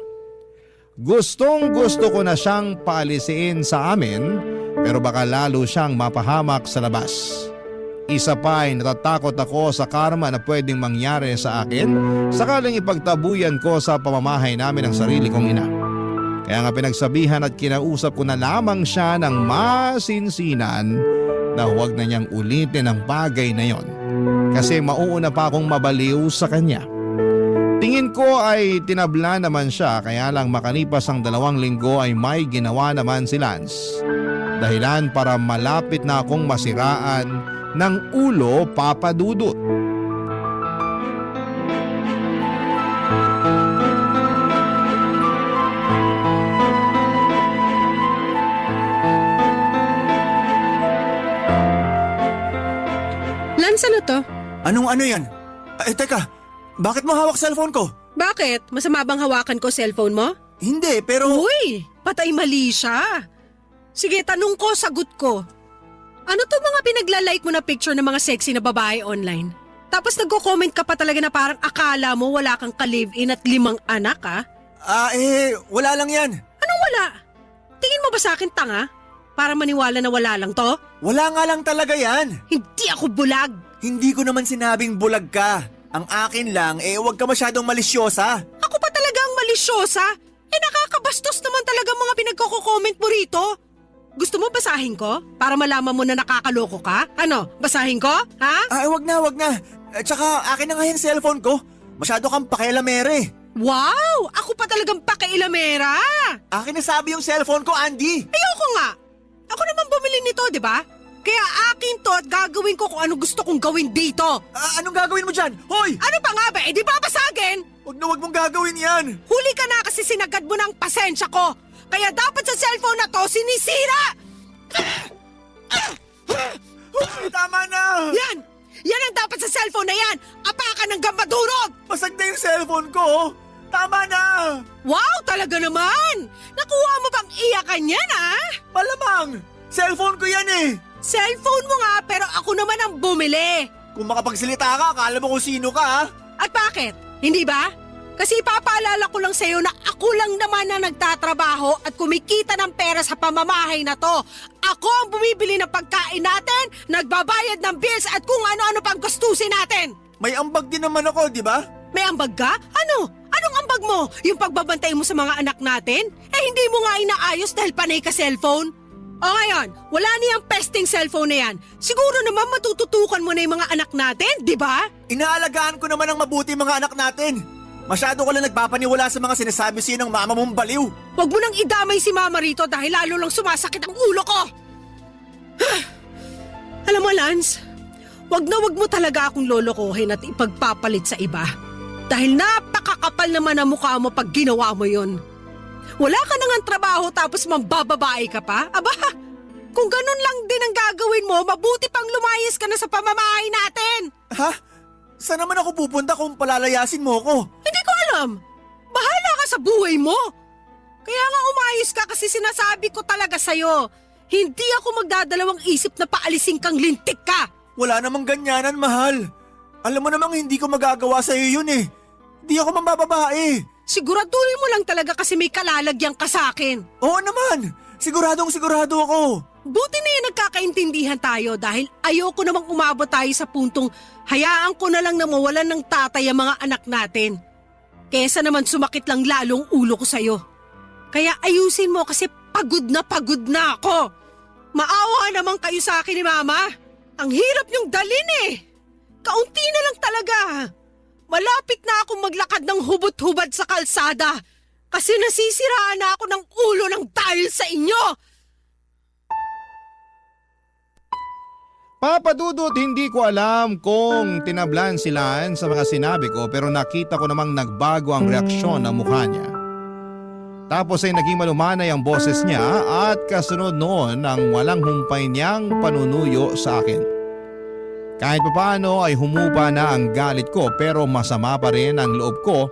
Gustong gusto ko na siyang paalisiin sa amin pero baka lalo siyang mapahamak sa labas. Isa pa ay natatakot ako sa karma na pwedeng mangyari sa akin sakaling ipagtabuyan ko sa pamamahay namin ang sarili kong ina. Kaya nga pinagsabihan at kinausap ko na lamang siya ng masinsinan na huwag na niyang ulitin ang bagay na yon kasi mauuna pa akong mabaliw sa kanya. Tingin ko ay tinabla naman siya kaya lang makalipas ang 2 linggo ay may ginawa naman si Lance. Dahilan para malapit na akong masiraan ng ulo, Papa Dudut. Lance, ano to? Anong ano yan? Teka, bakit mo hawak cellphone ko? Bakit? Masama bang hawakan ko cellphone mo? Hindi, pero... Uy, patay mali siya. Sige, tanong ko, sagot ko. Ano to mga pinaglalike mo na picture ng mga sexy na babae online? Tapos nagko-comment ka pa talaga na parang akala mo wala kang ka-live-in at 5 anak, ha? Wala lang yan. Anong wala? Tingin mo ba sa akin tanga? Para maniwala na wala lang to? Wala nga lang talaga yan. Hindi ako bulag. Hindi ko naman sinabing bulag ka. Ang akin lang, huwag ka masyadong malisyosa. Ako pa talaga ang malisyosa? Nakakabastos naman talaga mga pinagko-comment mo rito. Gusto mo basahin ko? Para malaman mo na nakakaloko ka? Ano, basahin ko? Ha? Wag na. Tsaka akin na nga yung cellphone ko. Masyado kang pakialamere. Wow! Ako pa talagang pakailamera! Akin na sabi yung cellphone ko, Andy. Ayoko nga! Ako naman bumili nito, di ba? Kaya akin to at gagawin ko kung ano gusto kong gawin dito. Anong gagawin mo dyan? Hoy! Ano pa nga ba? Di babasagin? Wag mong gagawin yan. Huli ka na kasi sinagad mo ng pasensya ko. Kaya dapat sa cellphone na to sinisira! Tama na! Yan! Yan ang dapat sa cellphone na yan! Apakan ng gammadurog! Basag na yung cellphone ko! Tama na! Wow, talaga naman! Nakuha mo bang iyakan yan, ha? Malamang! Cellphone ko yan eh! Cellphone mo nga, pero ako naman ang bumili. Kung makapagsalita ka, akala mo kung sino ka ha? At bakit? Hindi ba? Kasi ipapaalala ko lang sa'yo na ako lang naman na nagtatrabaho at kumikita ng pera sa pamamahay na to. Ako ang bumibili ng pagkain natin, nagbabayad ng bills at kung ano-ano pang gastusin natin. May ambag din naman ako, di ba? May ambag ka? Ano? Anong ambag mo? Yung pagbabantay mo sa mga anak natin? Hindi mo nga inaayos dahil panay ka cellphone? O ngayon, wala niyang pesting cellphone na yan. Siguro naman matututukan mo na yung mga anak natin, di ba? Inaalagaan ko naman ang mabuti mga anak natin. Masyado ko lang nagpapaniwala sa mga sinasabi sa'yo ng mama mong baliw. Huwag mo nang idamay si mama rito dahil lalo lang sumasakit ang ulo ko. Alam mo, Lance, wag mo talaga akong lolokohin at ipagpapalit sa iba. Dahil napakakapal naman ang mukha mo pag ginawa mo yun. Wala ka nang trabaho tapos mambababae ka pa? Aba, kung ganun lang din ang gagawin mo, mabuti pang lumayas ka na sa pamamahay natin. Ha? Saan naman ako pupunta kung palalayasin mo ko? Hindi ko alam. Bahala ka sa buhay mo. Kaya nga umayos ka kasi sinasabi ko talaga sa'yo. Hindi ako magdadalawang isip na paalisin kang lintik ka. Wala namang ganyanan, mahal. Alam mo namang hindi ko magagawa sa'yo yun eh. Di ako mambababae. Siguraduhin mo lang talaga kasi may kalalagyan ka sa akin. Oo naman. Siguradong sigurado ako. Buti na yung nagkakaintindihan tayo dahil ayoko namang umabot tayo sa puntong hayaan ko na lang na mawalan ng tatay ang mga anak natin. Kesa naman sumakit lang lalong ulo ko sa'yo. Kaya ayusin mo kasi pagod na ako. Maawa naman kayo sa akin ni Mama. Ang hirap niyong dalin eh. Kaunti na lang talaga. Malapit na akong maglakad ng hubot-hubad sa kalsada kasi nasisiraan na ako ng ulo ng dahil sa inyo. Papa Dudut, hindi ko alam kung tinablan si Lance sa mga sinabi ko pero nakita ko namang nagbago ang reaksyon ng mukha niya. Tapos ay naging malumanay ang boses niya at kasunod noon ang walang humpay niyang panunuyo sa akin. Kahit papaano ay humupa na ang galit ko pero masama pa rin ang loob ko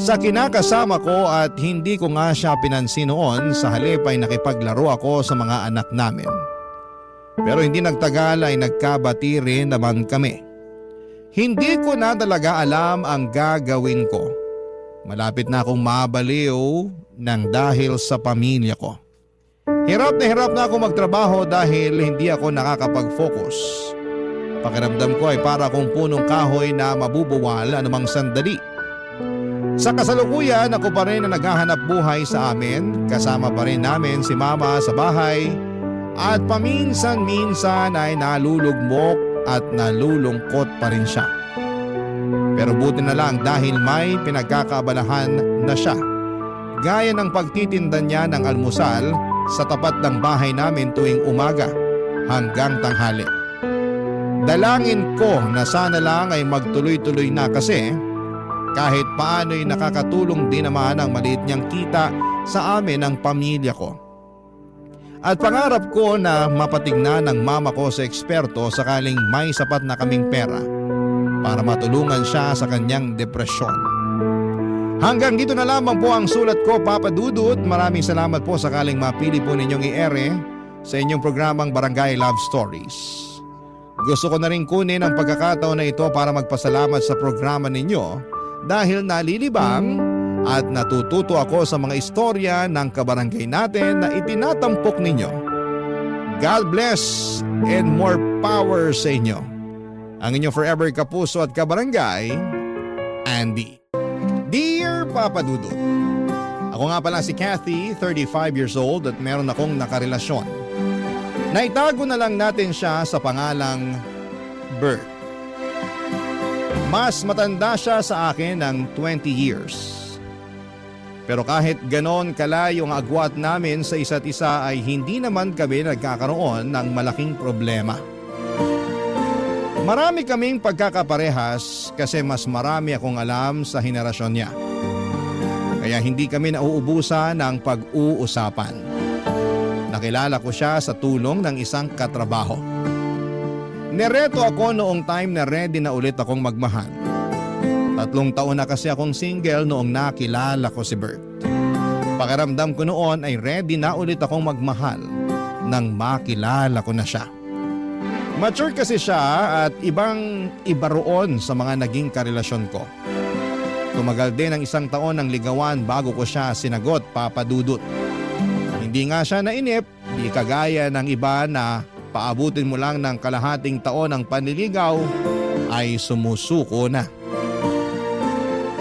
sa kinakasama ko at hindi ko nga siya pinansin noon, sa halip ay nakipaglaro ako sa mga anak namin. Pero hindi nagtagal ay nagkabati rin naman kami. Hindi ko na talaga alam ang gagawin ko. Malapit na akong mabaliw ng dahil sa pamilya ko. Hirap na ako magtrabaho dahil hindi ako nakakapag-focus. Pakiramdam ko ay para akong punong kahoy na mabubuwal anumang sandali. Sa kasalukuyan, ako pa rin na naghahanap buhay sa amin. Kasama pa rin namin si mama sa bahay. At paminsan-minsan ay nalulugmok at nalulungkot pa rin siya. Pero buti na lang dahil may pinagkakaabalahan na siya. Gaya ng pagtitinda niya ng almusal sa tapat ng bahay namin tuwing umaga hanggang tanghali. Dalangin ko na sana lang ay magtuloy-tuloy na kasi kahit paano'y nakakatulong din naman ang maliit niyang kita sa amin ng pamilya ko. At pangarap ko na mapatignan ng mama ko sa eksperto sakaling may sapat na kaming pera para matulungan siya sa kanyang depresyon. Hanggang dito na lamang po ang sulat ko, Papa Dudut. Maraming salamat po sakaling mapili po ninyong i-ere sa inyong programang Barangay Love Stories. Gusto ko na rin kunin ang pagkakataon na ito para magpasalamat sa programa ninyo dahil nalilibang at natututo ako sa mga istorya ng kabarangay natin na itinatampok ninyo. God bless and more power sa inyo. Ang inyong forever kapuso at kabarangay, Andy. Dear Papa Dudut, ako nga pala si Kathy, 35 years old at meron akong nakarelasyon. Naitago na lang natin siya sa pangalang Bert. Mas matanda siya sa akin ng 20 years. Pero kahit ganon kalayo ang agwat namin sa isa't isa ay hindi naman kami nagkakaroon ng malaking problema. Marami kaming pagkakaparehas kasi mas marami akong alam sa henerasyon niya. Kaya hindi kami nauubusan ng pag-uusapan. Nakilala ko siya sa tulong ng isang katrabaho. Nereto ako noong time na ready na ulit akong magmahal. 3 taon na kasi akong single noong nakilala ko si Bert. Pakiramdam ko noon ay ready na ulit akong magmahal nang makilala ko na siya. Mature kasi siya at iba roon sa mga naging karelasyon ko. Tumagal din ng 1 taon ng ligawan bago ko siya sinagot, Papa Dudut. Hindi nga siya nainip, di kagaya ng iba na paabutin mo lang ng kalahating taon ng panliligaw ay sumusuko na.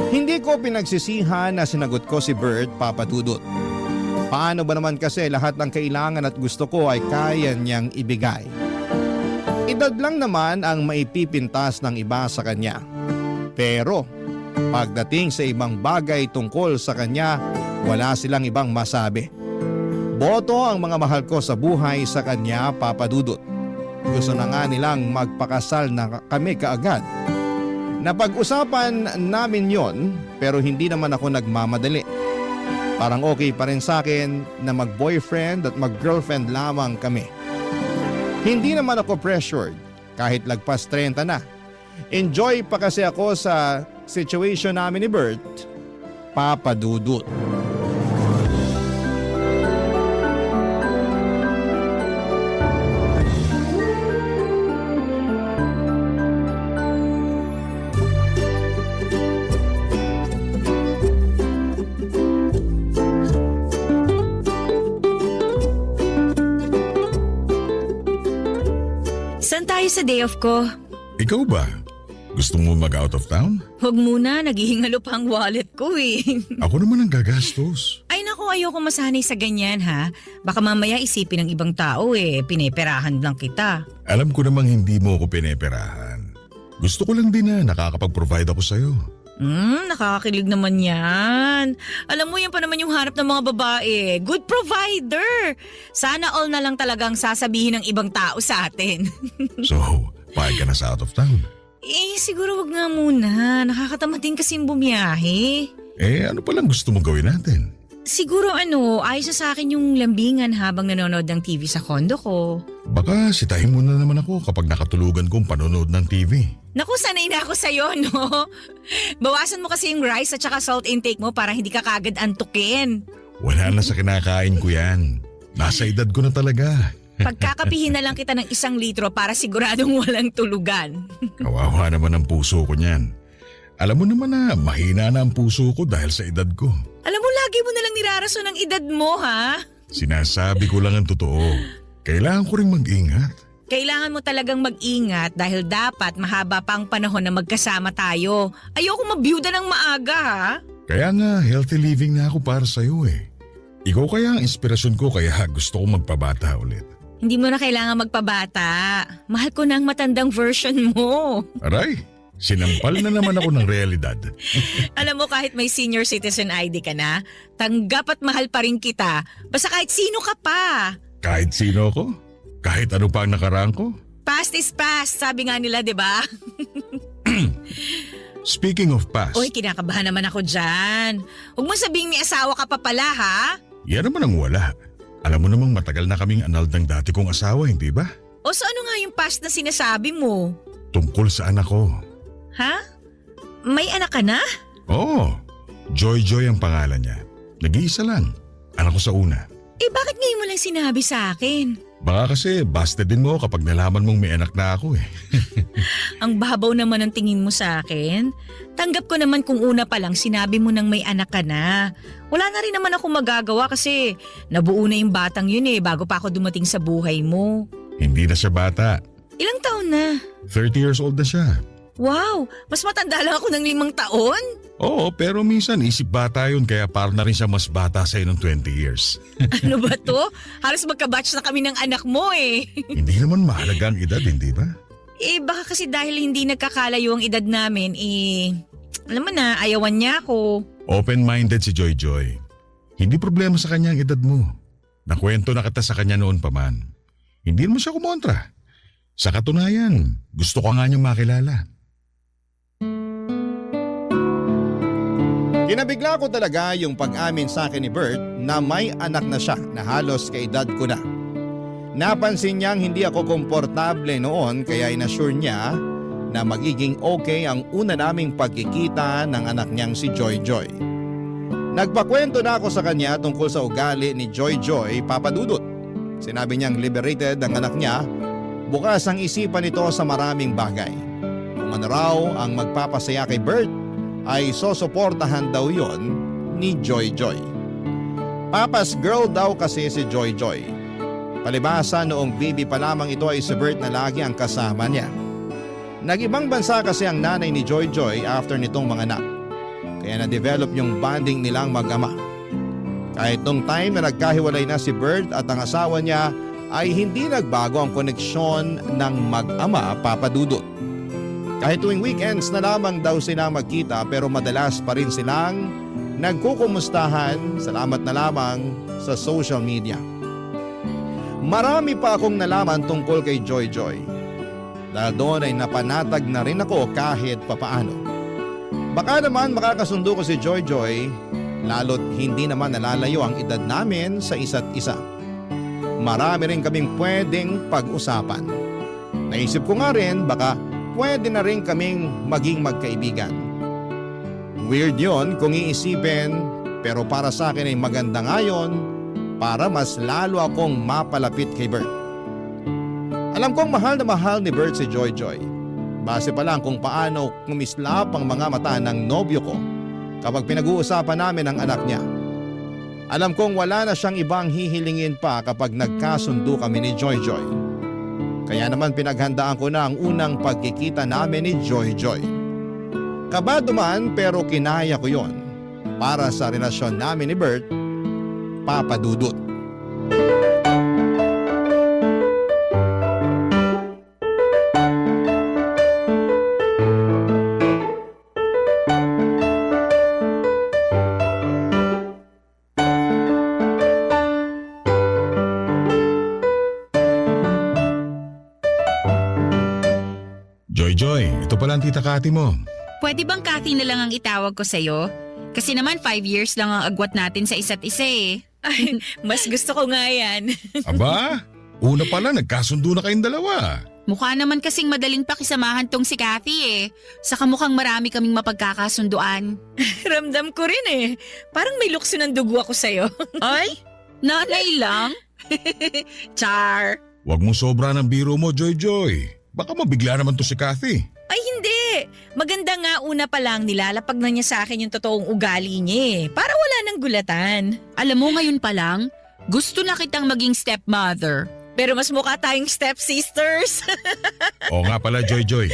Hindi ko pinagsisihan na sinagot ko si Bert, Papa Dudut. Paano ba naman kasi lahat ng kailangan at gusto ko ay kaya niyang ibigay. Edad lang naman ang maipipintas ng iba sa kanya. Pero pagdating sa ibang bagay tungkol sa kanya, wala silang ibang masabi. Boto ang mga mahal ko sa buhay sa kanya, Papa Dudut. Gusto na nga nilang magpakasal na kami kaagad. Napag-usapan namin yon pero hindi naman ako nagmamadali. Parang okay pa rin sa akin na mag-boyfriend at mag-girlfriend lamang kami. Hindi naman ako pressured kahit lagpas 30 na. Enjoy pa kasi ako sa situation namin ni Bert, Papa Dudut. Saan tayo sa day off ko? Ikaw ba? Gusto mo mag-out of town? Huwag muna, naghihingalo pa ang wallet ko eh. Ako naman ang gagastos. Ay naku, ayoko masanay sa ganyan ha. Baka mamaya isipin ng ibang tao eh, pineperahan lang kita. Alam ko namang hindi mo ako pineperahan. Gusto ko lang din na nakakapag-provide ako sa'yo. Nakakakilig naman yan. Alam mo, yan pa naman yung harap ng mga babae. Good provider. Sana all na lang talagang sasabihin ng ibang tao sa atin. So, payag ka na sa out of town? Siguro wag nga muna. Nakakatamad din kasing bumiyahe. Ano palang gusto mong gawin natin? Siguro ayos na sa akin yung lambingan habang nanonood ng TV sa kondo ko. Baka sitahin mo na naman ako kapag nakatulugan kong panonood ng TV. Naku, sanay na ako sa'yo, no? Bawasan mo kasi yung rice at saka salt intake mo para hindi ka kagad antukin. Wala na sa kinakain ko yan. Nasa edad ko na talaga. Pagkakapihin na lang kita ng 1 litro para siguradong walang tulugan. Kawawa naman ang puso ko niyan. Alam mo naman na mahina na ang puso ko dahil sa edad ko. Alam mo, lagi mo nalang nirarason ang edad mo, ha? Sinasabi ko lang ang totoo. Kailangan ko ring mag-ingat. Kailangan mo talagang mag-ingat dahil dapat mahaba pa ang panahon na magkasama tayo. Ayoko mabiyuda ng maaga, ha? Kaya nga, healthy living na ako para sa'yo eh. Ikaw kaya ang inspirasyon ko kaya gusto ko magpabata ulit. Hindi mo na kailangan magpabata. Mahal ko na ang matandang version mo. Aray, sinampal na naman ako ng realidad. Alam mo, kahit may senior citizen ID ka na, tanggap at mahal pa rin kita. Basta kahit sino ka pa. Kahit sino ko? Kahit ano pa ang nakaraan ko? Past is past, sabi nga nila, di ba? Speaking of past, Uy, kinakabahan naman ako dyan. Huwag mo sabihing may asawa ka pa pala, ha? yan naman ang wala. Alam mo namang matagal na kaming anal ng dati kong asawa, hindi ba? O so ano nga yung past na sinasabi mo? Tungkol sa anak ko. Ha? May anak ka na? Oo, Joy Joy ang pangalan niya. Nag-iisa lang. Anak ko sa una. Eh bakit ngayon mo lang sinabi sa akin? Baka kasi busted din mo kapag nalaman mong may anak na ako eh. Ang babaw naman ang tingin mo sa akin. Tanggap ko naman kung una pa lang sinabi mo nang may anak ka na. Wala na rin naman ako magagawa kasi nabuo na yung batang yun eh bago pa ako dumating sa buhay mo. Hindi na siya bata. Ilang taon na? 30 years old na siya. Wow, mas matanda lang ako ng 5 taon. Oo, pero minsan isip bata yun kaya parang na rin siya mas bata sa'yo ng 20 years. Ano ba to? Halos magkabatch na kami ng anak mo eh. Hindi naman mahalaga ang edad, hindi ba? Eh baka kasi dahil hindi nagkakalayo ang edad namin alam mo na, ayawan niya ako. Open-minded si Joy Joy. Hindi problema sa kanya ang edad mo. Nakwento na kita sa kanya noon pa man. Hindi mo siya kumontra. Sa katunayan, gusto ko nga niyang makilala. Kinabigla ko talaga yung pag-amin sa akin ni Bert na may anak na siya na halos kaedad ko na. Napansin niyang hindi ako komportable noon kaya inassure niya na magiging okay ang una naming pagkikita ng anak niyang si Joy Joy. Nagpakwento na ako sa kanya tungkol sa ugali ni Joy Joy, Papa Dudut. Sinabi niyang liberated ang anak niya, bukas ang isipan nito sa maraming bagay. Kung ano raw ang magpapasaya kay Bert, ay sosuportahan daw yon ni Joy Joy. Papa's girl daw kasi si Joy Joy. Palibasa noong baby pa lamang ito ay si Bert na lagi ang kasama niya. Nag-ibang bansa kasi ang nanay ni Joy Joy after nitong mga anak. Kaya na-develop yung bonding nilang mag-ama. Kahit nung time na nagkahiwalay na si Bert at ang asawa niya ay hindi nagbago ang koneksyon ng mag-ama, Papa Dudut. Kahit tuwing weekends na lamang daw sila magkita pero madalas pa rin silang nagkukumustahan, salamat na lamang sa social media. Marami pa akong nalaman tungkol kay Joy Joy. Dahil doon ay napanatag na rin ako kahit papaano. Baka naman makakasundo ko si Joy Joy, lalo't hindi naman nalalayo ang edad namin sa isa't isa. Marami rin kaming pwedeng pag-usapan. Naisip ko nga rin baka pwede na rin kaming maging magkaibigan. Weird yon kung iisipin, pero para sa akin ay maganda nga yun para mas lalo akong mapalapit kay Bert. Alam kong mahal na mahal ni Bert si Joy Joy. Base pa lang kung paano kumislap ang mga mata ng nobyo ko kapag pinag-uusapan namin ang anak niya. Alam kong wala na siyang ibang hihilingin pa kapag nagkasundo kami ni Joy Joy. Kaya naman pinaghandaan ko na ang unang pagkikita namin ni Joy Joy. Kabado man pero kinaya ko yon para sa relasyon namin ni Bert, Papa Dudut. Joy Joy, ito pala ang tita Kati mo. Pwede bang Kathy na lang ang itawag ko sa'yo? Kasi naman 5 years lang ang agwat natin sa isa't isa eh. Ay, mas gusto ko nga yan. Aba, una pala nagkasundo na kayong dalawa. Mukha naman kasing madaling pakisamahan tong si Kathy eh. Saka mukhang marami kaming mapagkakasunduan. Ramdam ko rin eh. Parang may lukso ng dugo ako sa'yo. Ay, nanay lang? Char. Huwag mong sobra ng biro mo, Joy Joy. Baka mabigla naman to si Kathy. Ay hindi! Maganda nga una pa lang nilalapag na niya sa akin yung totoong ugali niya eh. Para wala nang gulatan. Alam mo ngayon pa lang, gusto na kitang maging stepmother. Pero mas mukha tayong stepsisters. Oo nga pala, Joy Joy.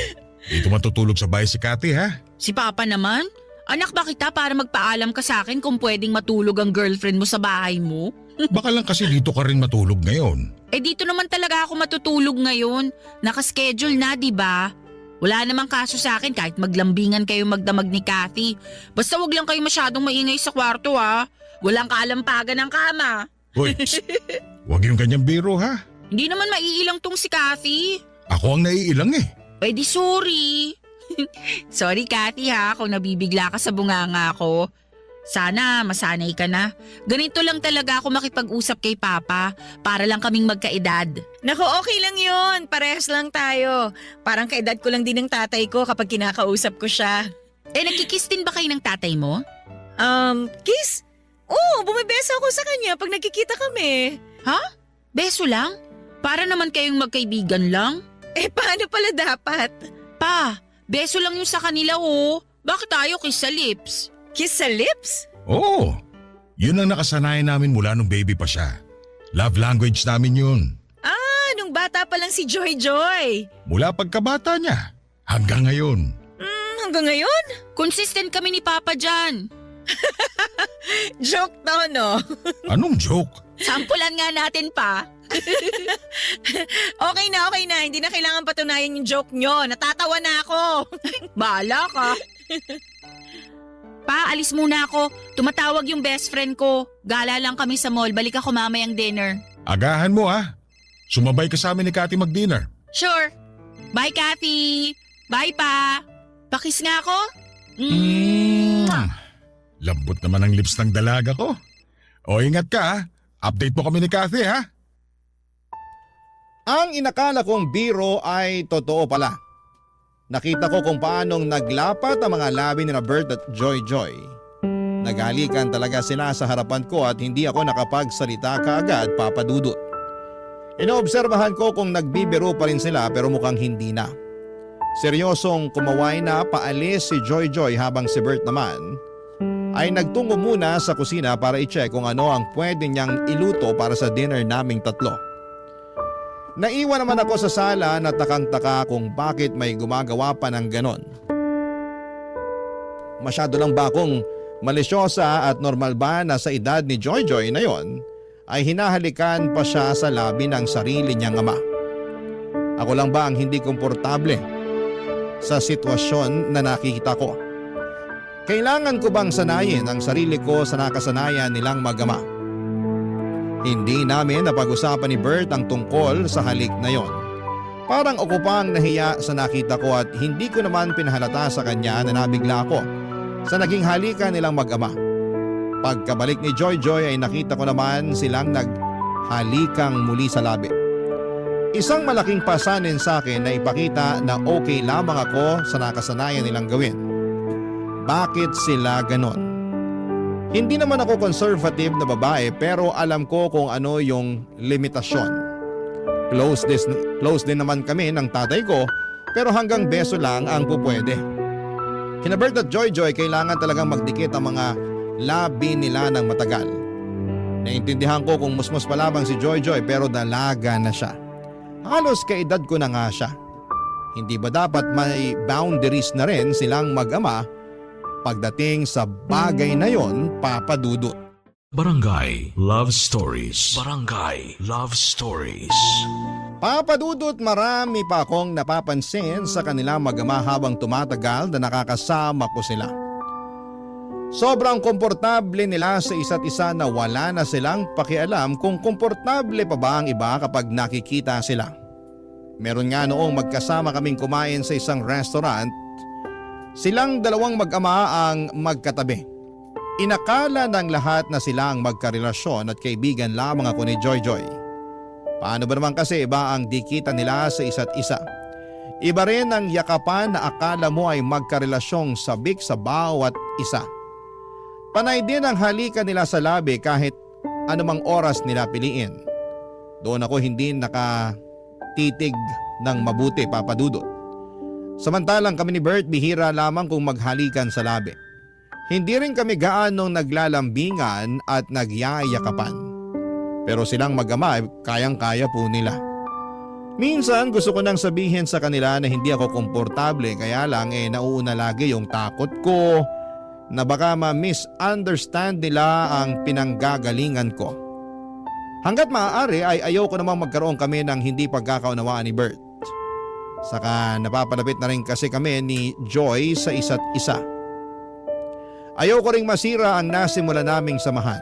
Dito matutulog sa bahay si Kathy, ha? Si Papa naman, anak ba kita para magpaalam ka sa akin kung pwedeng matulog ang girlfriend mo sa bahay mo? Baka lang kasi dito ka rin matulog ngayon. Eh dito naman talaga ako matutulog ngayon. Nakaschedule na, di ba? Wala namang kaso sa akin kahit maglambingan kayo magdamag ni Kathy. Basta wag lang kayo masyadong maingay sa kwarto ha. Walang kaalampagan ng kama. Hoy, huwag yung ganyang biro, ha? Hindi naman maiilang tong si Kathy. Ako ang naiilang eh. Eh di sorry. Sorry Kathy ha kung nabibigla ka sa bunganga ko. Sana masanay ka na. Ganito lang talaga ako makipag-usap kay Papa para lang kaming magkaedad. Naku, okay lang yun. Parehas lang tayo. Parang kaedad ko lang din ng tatay ko kapag kinakausap ko siya. Eh nagkikiss din ba kayo ng tatay mo? Kiss? Oo, bumibeso ako sa kanya pag nagkikita kami. Ha? Beso lang? Para naman kayong magkaibigan lang? Eh, paano pala dapat? Pa, beso lang yung sa kanila oh. Bakit tayo kiss sa lips? Kiss sa lips? Oo. Yun ang nakasanayan namin mula nung baby pa siya. Love language namin yun. Nung bata pa lang si Joy Joy. Mula pagkabata niya hanggang ngayon. Hanggang ngayon? Consistent kami ni Papa dyan. Joke to, no? Anong joke? Sampulan nga natin pa. Okay na. Hindi na kailangan patunayan yung joke nyo. Natatawa na ako. Bahala ka. Pa, alis muna ako. Tumatawag yung best friend ko. Gala lang kami sa mall. Balik ako mamayang dinner. Agahan mo, ha? Sumabay ka sa amin ni Kathy mag-dinner. Sure. Bye, Kathy. Bye, Pa. Pakis nga ako. Lambot naman ang lips ng dalaga ko. O ingat ka, ha? Update mo kami ni Kathy, ha? Ang inakala kong biro ay totoo pala. Nakita ko kung paanong naglapat ang mga labi ni Bert at Joy Joy. Naghalikan talaga sila sa harapan ko at hindi ako nakapagsalita kaagad, Papa Dudut. Inoobserbahan ko kung nagbibiro pa rin sila pero mukhang hindi na. Seryosong kumaway na paalis si Joy Joy habang si Bert naman ay nagtungo muna sa kusina para i-check kung ano ang pwede niyang iluto para sa dinner naming tatlo. Naiwan naman ako sa sala na takang-taka kung bakit may gumagawa pa ng ganon. Masyado lang ba akong malisyosa at normal ba na sa edad ni Joy Joy na yon ay hinahalikan pa siya sa labi ng sarili niyang ama? Ako lang ba ang hindi komportable sa sitwasyon na nakikita ko? Kailangan ko bang sanayin ang sarili ko sa nakasanayan nilang mag-ama? Hindi namin napag-usapan ni Bert ang tungkol sa halik na yon. Parang ako pang nahiya sa nakita ko at hindi ko naman pinahalata sa kanya na nabigla ako sa naging halikan nilang mag-ama. Pagkabalik ni Joy Joy ay nakita ko naman silang naghalikang muli sa labi. Isang malaking pasanin sa akin na ipakita na okay lamang ako sa nakasanayan nilang gawin. Bakit sila ganon? Hindi naman ako conservative na babae pero alam ko kung ano yung limitasyon. Close din naman kami ng tatay ko pero hanggang beso lang ang pupwede. Kina Bert at Joy Joy kailangan talagang magdikit ang mga labi nila ng matagal. Naintindihan ko kung musmus pa lamang si Joy Joy pero dalaga na siya. Halos kaedad ko na nga siya. Hindi ba dapat may boundaries na rin silang mag-ama pagdating sa bagay na yon, Papa Dudut? Barangay Love Stories. Barangay Love Stories. Papa Dudut, marami pa akong napapansin sa kanila mag-ama habang tumatagal na nakakasama ko sila. Sobrang komportable nila sa isa't isa na wala na silang pakialam kung komportable pa ba ang iba kapag nakikita sila. Meron nga noong magkasama kaming kumain sa isang restaurant. Silang dalawang mag-ama ang magkatabi. Inakala ng lahat na sila ang magkarelasyon at kaibigan lamang ako ni Joy Joy. Paano ba naman kasi iba ang dikitan nila sa isa't isa? Iba rin ang yakapan na akala mo ay magkarelasyong sabik sa bawat isa. Panay din ang halikan nila sa labi kahit anumang oras nila piliin. Doon ako hindi titig ng mabuti, Papa Dudut. Samantalang kami ni Bert bihira lamang kung maghalikan sa labi. Hindi rin kami gaanong naglalambingan at nagyayakapan. Pero silang mag-ama kayang-kaya po nila. Minsan gusto ko nang sabihin sa kanila na hindi ako komportable kaya lang nauuna lagi yung takot ko na baka ma-misunderstand nila ang pinanggagalingan ko. Hanggat maaari ay ayaw ko namang magkaroon kami ng hindi pagkakaunawaan ni Bert. Saka napapalapit na rin kasi kami ni Joy sa isa't isa. Ayaw ko ring masira ang nasimula naming samahan.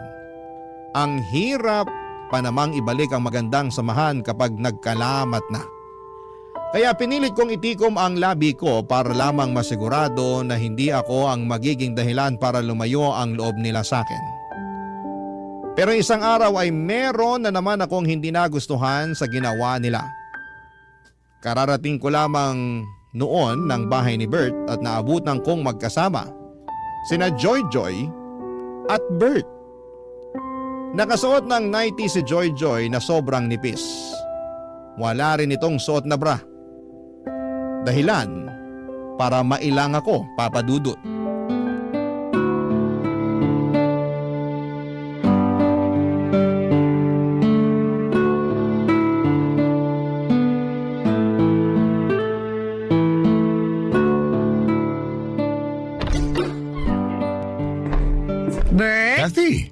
Ang hirap pa namang ibalik ang magandang samahan kapag nagkalamat na. Kaya pinilit kong itikom ang labi ko para lamang masigurado na hindi ako ang magiging dahilan para lumayo ang loob nila sa akin. Pero isang araw ay meron na naman akong hindi nagustuhan sa ginawa nila. Kararating ko lamang noon ng bahay ni Bert at naabutan kong magkasama sina Joy at Bert. Nakasuot ng nightie si Joy na sobrang nipis. Wala rin itong suot na bra. Dahilan para mailang ako, Papa Dudut. Bert? Kathy,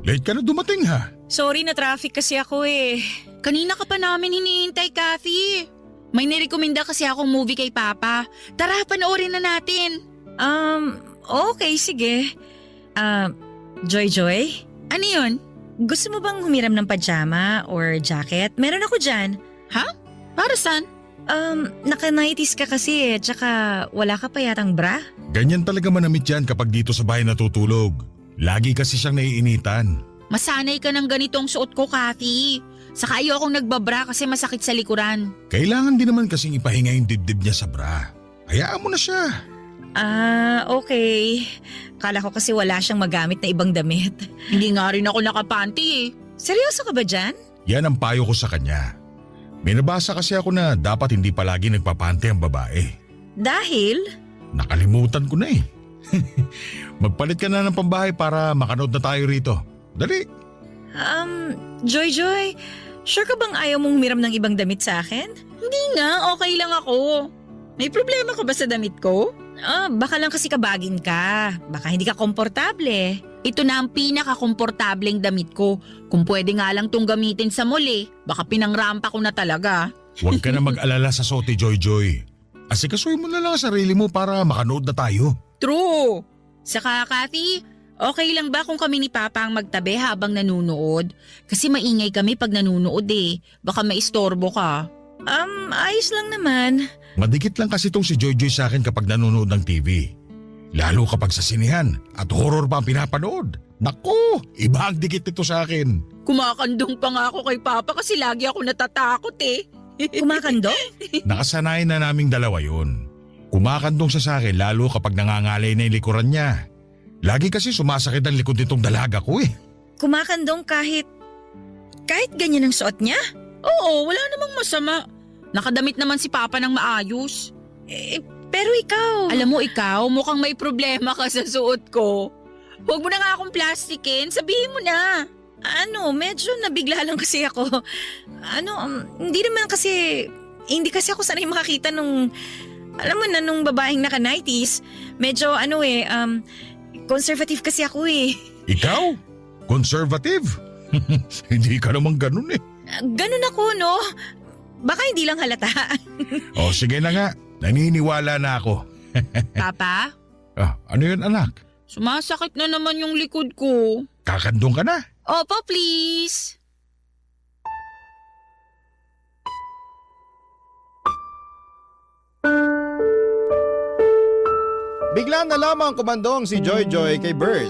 late ka na dumating ha. Sorry na traffic kasi ako eh. Kanina ka pa namin hinihintay, Kathy. May nirekomenda kasi akong movie kay Papa. Tara, panoorin na natin. Okay, sige. Joy? Ano yun? Gusto mo bang humiram ng pajama or jacket? Meron ako dyan. Para saan? Naka-nighties ka kasi tsaka wala ka pa yatang bra? Ganyan talaga manamit yan kapag dito sa bahay natutulog. Lagi kasi siyang naiinitan. Masanay ka ng ganitong suot ko, Kathy. Saka ayokong nagbabra kasi masakit sa likuran. Kailangan din naman kasing ipahinga yung dibdib niya sa bra. Hayaan mo na siya. Okay. Kala ko kasi wala siyang magamit na ibang damit. Hindi nga rin ako nakapanty eh. Seryoso ka ba dyan? Yan ang payo ko sa kanya. May nabasa kasi ako na dapat hindi palagi nagpapante ang babae. Dahil? Nakalimutan ko na eh. Magpalit ka na ng pambahay para makanood na tayo rito. Dali. Joy, sure ka bang ayaw mong humiram ng ibang damit sa akin? Hindi nga, okay lang ako. May problema ka ba sa damit ko? Baka lang kasi kabagin ka. Baka hindi ka komportable. Ito na ang pinaka-komportableng damit ko. Kung pwede nga lang tong gamitin sa mall eh. Baka pinangrampa ko na talaga. Huwag ka na mag-alala sa sote, Joy. Asikasuhin mo na lang ang sarili mo para makanood na tayo. True! Saka, Kathy, okay lang ba kung kami ni Papa ang magtabi habang nanunood? Kasi maingay kami pag nanunood eh. Baka maistorbo ka. Ayos lang naman. Madikit lang kasi tong si Joy sa akin kapag nanonood ng TV. Lalo kapag sa sinihan at horror pa ang pinapanood. Naku, iba ang dikit nito sa akin. Kumakandong pa nga ako kay Papa kasi lagi ako natatakot eh. Kumakando? Nakasanayan na naming dalawa yun. Kumakandong siya sa akin lalo kapag nangangalay na yung likuran niya. Lagi kasi sumasakit ang likod nitong dalaga ko eh. Kumakandong kahit ganyan ang suot niya? Oo, wala namang masama. Nakadamit naman si Papa ng maayos. Pero ikaw… Alam mo ikaw, mukhang may problema ka sa suot ko. Huwag mo na nga akong plastikin, sabihin mo na. Medyo nabigla lang kasi ako. Hindi kasi ako sanay makakita nung, alam mo na, nung babaeng naka-nighties. Medyo conservative kasi ako eh. Ikaw? Conservative? Hindi ka naman ganun eh. Ganun ako, no? Baka hindi lang halata. O sige na nga, naniniwala na ako. Papa, Ano yun anak? sumasakit na naman yung likod ko. Kakandong ka na? Opo, please. Bigla na lamang kumandong si Joy kay Bert.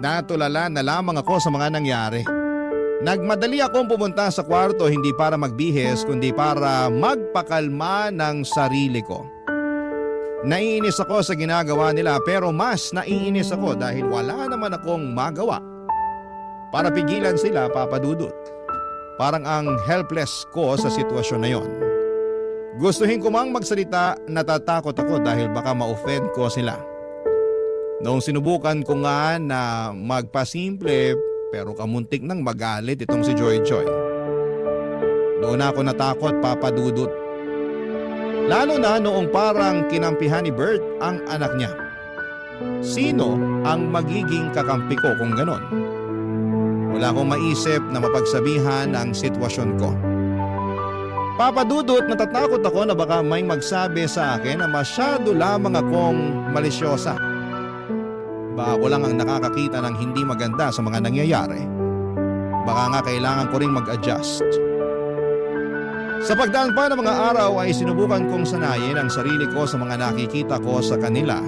Natulala na lamang ako sa mga nangyari. Nagmadali akong pumunta sa kwarto hindi para magbihis kundi para magpakalma ng sarili ko. Naiinis ako sa ginagawa nila pero mas naiinis ako dahil wala naman akong magawa para pigilan sila, Papa Dudut. Parang ang helpless ko sa sitwasyon na yon. Gustuhin ko mang magsalita, natatakot ako dahil baka ma-offend ko sila. Noong sinubukan ko nga na magpasimple pero kamuntik nang magalit itong si Joy Joy. Doon ako natakot, Papa Dudut. Lalo na noong parang kinampihan ni Bert ang anak niya. Sino ang magiging kakampi ko kung ganon? Wala akong maisip na mapagsabihan ang sitwasyon ko. Papa Dudut, natatakot ako na baka may magsabi sa akin na masyado lamang akong malisyosa. Baka ako lang ang nakakakita ng hindi maganda sa mga nangyayari. Baka nga kailangan ko ring mag-adjust. Sa pagdaan pa ng mga araw ay sinubukan kong sanayin ang sarili ko sa mga nakikita ko sa kanila.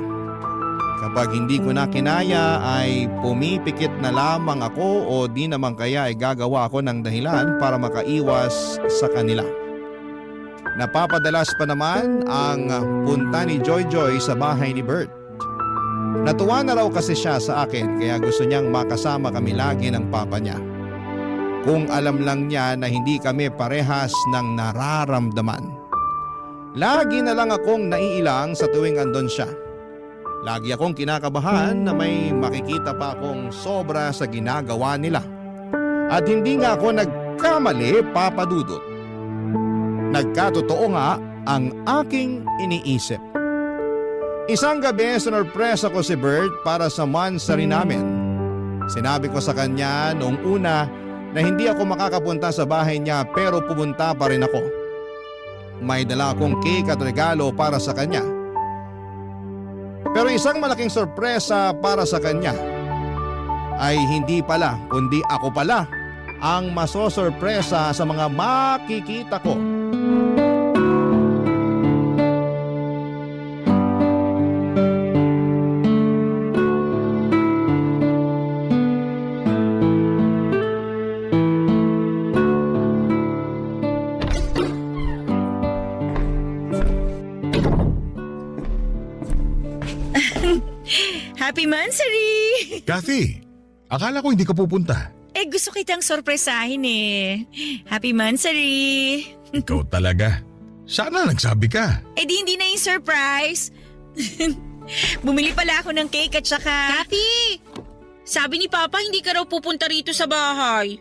Kapag hindi ko na kinaya ay pumipikit na lamang ako o di naman kaya ay gagawa ako ng dahilan para makaiwas sa kanila. Napapadalas pa naman ang punta ni Joy Joy sa bahay ni Bert. Natuwa na raw kasi siya sa akin kaya gusto niyang makasama kami lagi ng papa niya. Kung alam lang niya na hindi kami parehas ng nararamdaman. Lagi na lang akong naiilang sa tuwing andon siya. Lagi akong kinakabahan na may makikita pa akong sobra sa ginagawa nila. At hindi nga ako nagkamali, Papa Dudut. Nagkatotoo nga ang aking iniisip. Isang gabi, sinurpresa ko si Bert para sa mansari namin. Sinabi ko sa kanya noong una na hindi ako makakapunta sa bahay niya pero pumunta pa rin ako. May dala akong cake at regalo para sa kanya. Pero isang malaking sorpresa para sa kanya ay hindi pala kundi ako pala ang masosorpresa sa mga makikita ko. Happy Mansari! Kathy, akala ko hindi ka pupunta. Eh gusto kitang sorpresahin eh. Happy Mansari! Ikaw talaga. Sana nagsabi ka. Eh di hindi na yung surprise. Bumili pala ako ng cake at saka… Kathy! Sabi ni Papa hindi ka raw pupunta rito sa bahay.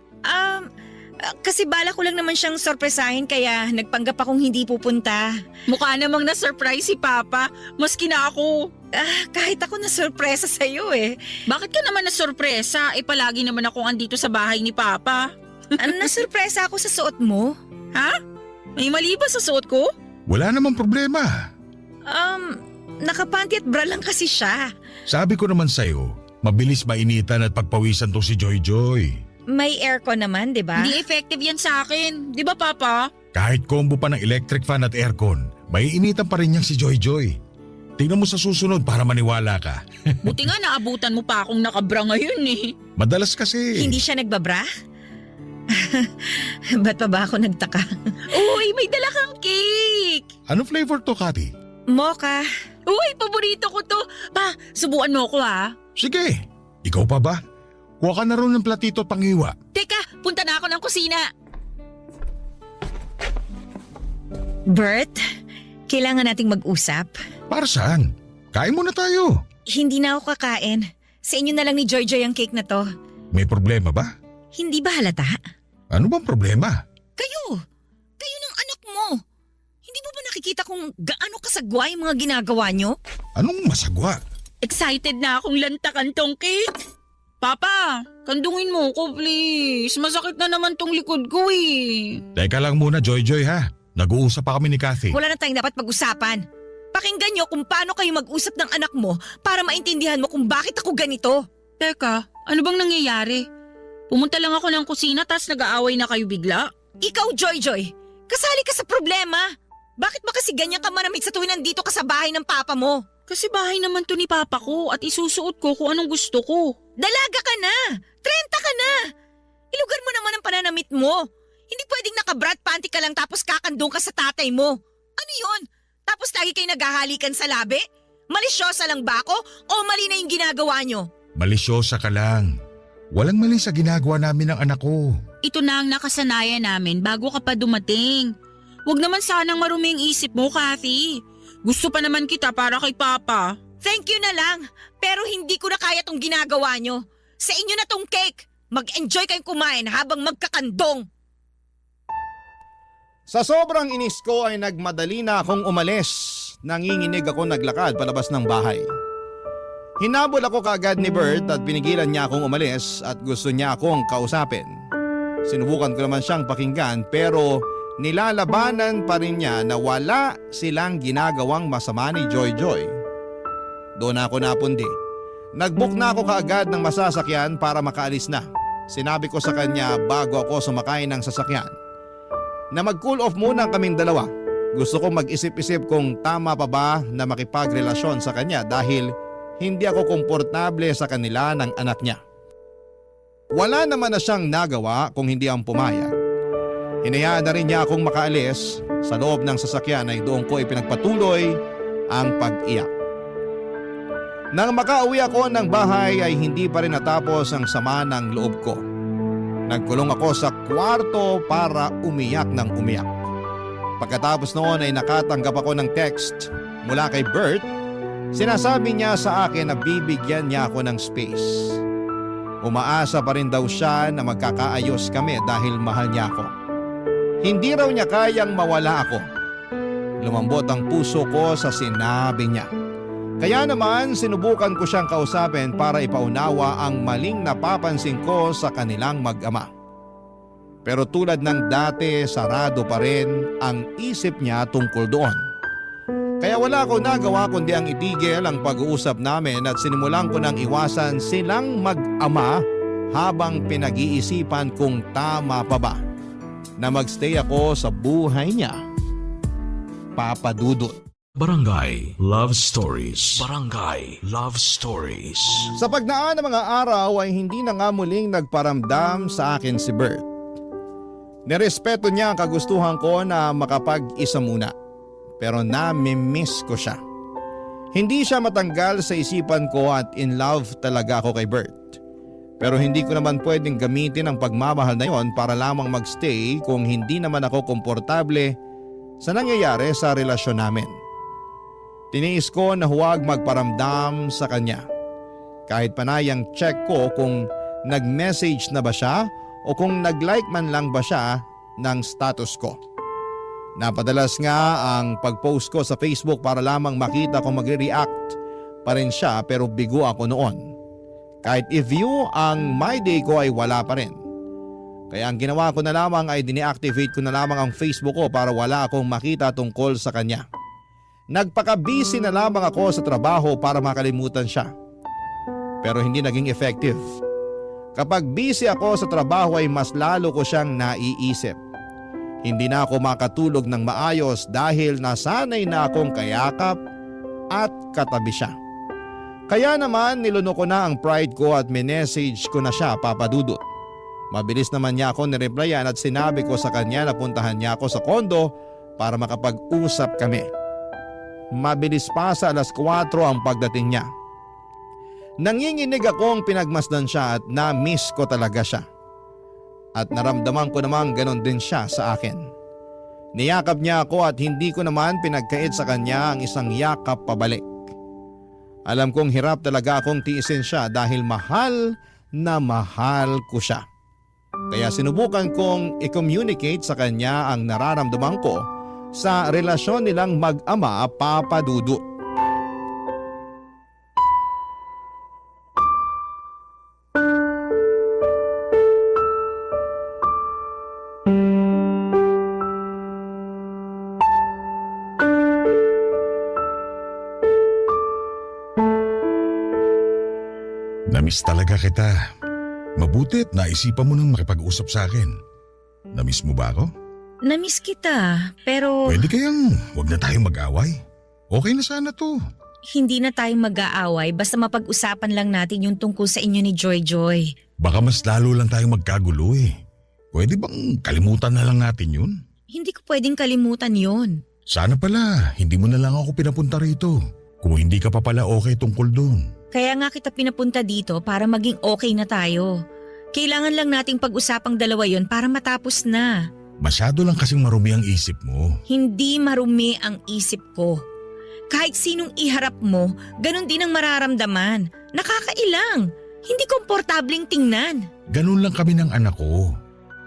Kasi bala ko lang naman siyang sorpresahin kaya nagpanggap akong hindi pupunta. Mukha namang na-surprise si Papa, maski na ako. Kahit ako na sorpresa sa'yo eh. Bakit ka naman na-surpresa? Palagi naman akong andito sa bahay ni Papa. Nasurpresa ako sa suot mo. Ha? May mali ba sa suot ko? Wala namang problema. Nakapanty at bra lang kasi siya. Sabi ko naman sa'yo, mabilis mainitan at pagpawisan to si Joy Joy. May aircon naman, di ba? Hindi effective yan sa akin. Di ba, Papa? Kahit combo pa ng electric fan at aircon, may initan pa rin niyang si Joy Joy. Tingnan mo sa susunod para maniwala ka. Buti nga naabutan mo pa akong nakabra ngayon eh. Madalas kasi. Hindi siya nagbabra? Ba't pa ba ako nagtaka? Uy, may dala kang cake! Ano flavor to, Kathy? Mocha. Uy, paborito ko to. Pa, subukan mo ko ha. Sige, ikaw pa ba? Kuha ka na rin ng platito at pangiwa. Teka, punta na ako ng kusina. Bert, kailangan nating mag-usap. Para saan? Kain muna tayo. Hindi na ako kakain. Sa inyo na lang ni Joy Joy ang cake na to. May problema ba? Hindi ba halata? Ano bang problema? Kayo ng anak mo. Hindi mo ba nakikita kung gaano kasagwa yung mga ginagawa nyo? Anong masagwa? Excited na akong lantakan tong cake. Papa, kandungin mo ko please. Masakit na naman tong likod ko eh. Teka lang muna, Joy Joy ha. Nag-uusap pa kami ni Kathy. Wala na tayong dapat pag-usapan. Pakinggan nyo kung paano kayo mag-usap ng anak mo para maintindihan mo kung bakit ako ganito. Teka, ano bang nangyayari? Pumunta lang ako ng kusina tas nag-aaway na kayo bigla? Ikaw, Joy Joy, kasali ka sa problema. Bakit ba kasi ganyan ka manamit sa tuwing nandito ka sa bahay ng papa mo? Kasi bahay naman to ni Papa ko at isusuot ko kung anong gusto ko. Dalaga ka na! 30 ka na! Ilugar mo naman ang pananamit mo. Hindi pwedeng naka-brat panty ka lang tapos kakandong ka sa tatay mo. Ano yon? Tapos lagi kayo naghahalikan sa labi? Malisyosa lang ba ako o mali na yung ginagawa nyo? Malisyosa ka lang. Walang mali sa ginagawa namin ng anak ko. Ito na ang nakasanayan namin bago ka pa dumating. Huwag naman sanang marumi ang isip mo, Kathy. Gusto pa naman kita para kay Papa. Thank you na lang, pero hindi ko na kaya tong ginagawa nyo. Sa inyo na tong cake. Mag-enjoy kayong kumain habang magkakandong. Sa sobrang inis ko ay nagmadali na akong umalis. Nanginginig ako naglakad palabas ng bahay. Hinabol ako kaagad ni Bert at pinigilan niya akong umalis at gusto niya akong kausapin. Sinubukan ko naman siyang pakinggan pero nilalabanan pa rin niya na wala silang ginagawang masama ni Joy Joy. Doon ako napundi. Nag-book na ako kaagad ng masasakyan para makaalis na. Sinabi ko sa kanya bago ako sumakay ng sasakyan na mag-cool off muna kaming dalawa. Gusto kong mag-isip-isip kung tama pa ba na makipagrelasyon sa kanya dahil hindi ako komportable sa kanila ng anak niya. Wala naman na siyang nagawa kung hindi ang pumayag. Hinayaan na rin niya akong makaalis. Sa loob ng sasakyan ay doon ko ipinagpatuloy ang pag-iyak. Nang makauwi ako ng bahay ay hindi pa rin natapos ang sama ng loob ko. Nagkulong ako sa kwarto para umiyak ng umiyak. Pagkatapos noon ay nakatanggap ako ng text mula kay Bert. Sinasabi niya sa akin na bibigyan niya ako ng space. Umaasa pa rin daw siya na magkakaayos kami dahil mahal niya ako. Hindi raw niya kayang mawala ako. Lumambot ang puso ko sa sinabi niya. Kaya naman sinubukan ko siyang kausapin para ipaunawa ang maling napapansin ko sa kanilang mag-ama. Pero tulad ng dati, sarado pa rin ang isip niya tungkol doon. Kaya wala ko nagawa kundi ang itigil ang pag-uusap namin at sinimulan ko nang iwasan silang mag-ama habang pinag-iisipan kung tama pa ba na magstay ako sa buhay niya. Papa Dudut. Barangay Love Stories. Barangay Love Stories. Sa pagdaan ng mga araw ay hindi na nga muling nagparamdam sa akin si Bert. Nirespeto niya ang kagustuhan ko na makapag-isa muna. Pero nami-miss ko siya. Hindi siya matanggal sa isipan ko at in love talaga ako kay Bert. Pero hindi ko naman pwedeng gamitin ang pagmamahal na yon para lamang magstay kung hindi naman ako komportable sa nangyayari sa relasyon namin. Tiniis ko na huwag magparamdam sa kanya. Kahit panayang check ko kung nag-message na ba siya o kung nag-like man lang ba siya ng status ko. Napadalas nga ang pag-post ko sa Facebook para lamang makita kung magre-react pa rin siya pero bigo ako noon. Kahit i-view ang my day ko ay wala pa rin. Kaya ang ginawa ko na lamang ay dine-activate ko na lamang ang Facebook ko para wala akong makita tungkol sa kanya. Nagpaka-busy na lamang ako sa trabaho para makalimutan siya. Pero hindi naging effective. Kapag busy ako sa trabaho ay mas lalo ko siyang naiisip. Hindi na ako makatulog ng maayos dahil nasanay na akong kayakap at katabi siya. Kaya naman niluno ko na ang pride ko at minessage ko na siya, Papa Dudut. Mabilis naman niya ako nireplyan at sinabi ko sa kanya na puntahan niya ako sa kondo para makapag-usap kami. Mabilis pa sa 4:00 ang pagdating niya. Nanginginig akong pinagmasdan siya at na-miss ko talaga siya. At naramdaman ko namang ganon din siya sa akin. Niyakap niya ako at hindi ko naman pinagkait sa kanya ang isang yakap pabalik. Alam kong hirap talaga akong tiisin siya dahil mahal na mahal ko siya. Kaya sinubukan kong i-communicate sa kanya ang nararamdaman ko sa relasyon nilang mag-ama, Papa Dudut. Namiss talaga kita. Mabutit naisipan mo nang makipag-usap sa akin. Namiss mo ba ako? Namiss kita, pero Pwede kayang huwag na tayong mag-away. Okay na sana to. hindi na tayo mag-aaway basta mapag-usapan lang natin yung tungkol sa inyo ni Joy Joy. Baka mas lalo lang tayong magkagulo eh. Pwede bang kalimutan na lang natin yun? Hindi ko pwedeng kalimutan yon. Sana pala, hindi mo na lang ako pinapunta rito. Kung hindi ka pa pala okay tungkol doon. Kaya nga kita pinapunta dito para maging okay na tayo. Kailangan lang nating pag-usapang dalawa yon para matapos na. Masyado lang kasing marumi ang isip mo. Hindi marumi ang isip ko. Kahit sinong iharap mo, ganun din ang mararamdaman. Nakakailang. Hindi komportabling tingnan. Ganun lang kami ng anak ko.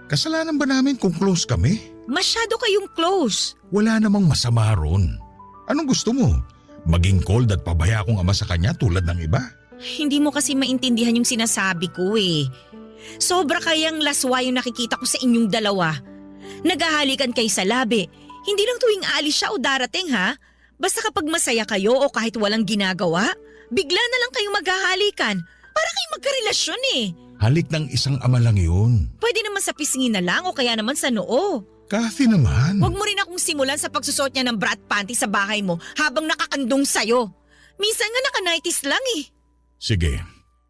Kasalanan ba namin kung close kami? Masyado kayong close. Wala namang masama ron. Anong gusto mo? Maging cold at pabaya akong ama sa kanya tulad ng iba? Hindi mo kasi maintindihan yung sinasabi ko eh. Sobra kayang laswa yung nakikita ko sa inyong dalawa. Naghahalikan kayo sa labi. Hindi lang tuwing aalis siya o darating ha. Basta kapag masaya kayo o kahit walang ginagawa, bigla na lang kayong maghahalikan. Para kayong magkarelasyon eh. Halik ng isang ama lang yun. Pwede naman sa pisngi na lang o kaya naman sa noo. Kathy naman. Huwag mo rin akong simulan sa pagsusot niya ng brat panty sa bahay mo habang nakakandong sa'yo. Minsan nga naka-nighties lang eh. Sige,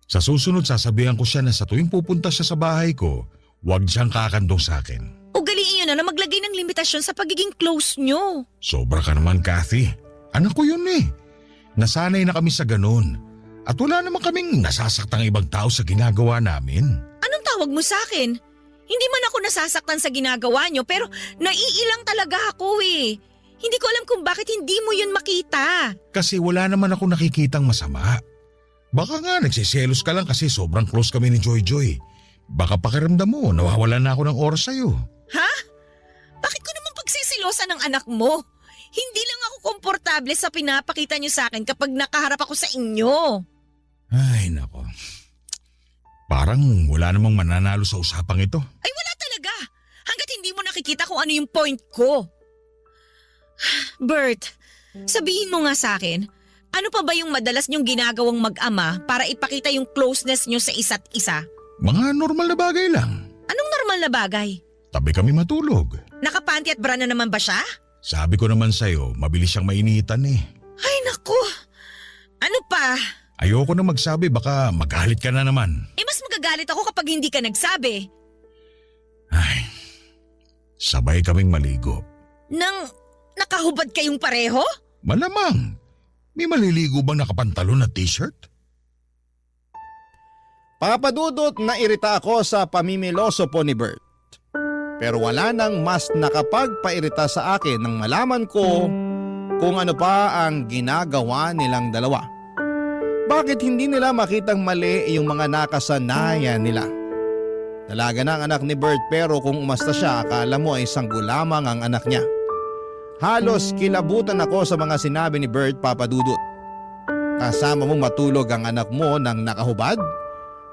sa susunod sasabihan ko siya na sa tuwing pupunta siya sa bahay ko, huwag siyang kakandong sa akin. Ugaliin niyo na maglagay ng limitasyon sa pagiging close niyo. Sobra ka naman, Kathy. Anak ko yun eh. Nasanay na kami sa ganun. At wala naman kaming nasasaktang ibang tao sa ginagawa namin. Anong tawag mo sa akin? Hindi man ako nasasaktan sa ginagawa niyo pero naiilang talaga ako eh. Hindi ko alam kung bakit hindi mo yun makita. Kasi wala naman ako nakikitang masama. Baka nga nagsiselos ka lang kasi sobrang close kami ni Joy Joy. Baka pakiramdam mo, nawawalan na ako ng oras sa'yo. Ha? Bakit ko naman pagsisilosan ng anak mo? Hindi lang ako komportable sa pinapakita niyo sa akin kapag nakaharap ako sa inyo. Ay, nako. Parang wala namang mananalo sa usapang ito. Ay wala talaga. Hanggat hindi mo nakikita kung ano yung point ko. Bert, sabihin mo nga sa akin, ano pa ba yung madalas niyong ginagawang mag-ama para ipakita yung closeness niyo sa isa't isa? Mga normal na bagay lang. Anong normal na bagay? Tabi kami matulog. Nakapanty at bra na naman ba siya? Sabi ko naman sa'yo, mabilis siyang mainitan eh. Ay naku. Ano pa? Ayoko na magsabi, baka magalit ka na naman. Mas magagalit ako kapag hindi ka nagsabi. Ay, sabay kaming maligo. Nang nakahubad kayong pareho? Malamang. May maliligo bang nakapantalon na t-shirt? Papadudot na irita ako sa pamimiloso po ni Bert. Pero wala nang mas nakapagpairita sa akin nang malaman ko kung ano pa ang ginagawa nilang dalawa. Bakit hindi nila makitang mali yung mga nakasanayan nila? Dalaga na ang anak ni Bert pero kung umasta siya akala mo ay sanggol lamang ang anak niya. Halos kilabutan ako sa mga sinabi ni Bert, Papadudot. Kasama mong matulog ang anak mo nang nakahubad?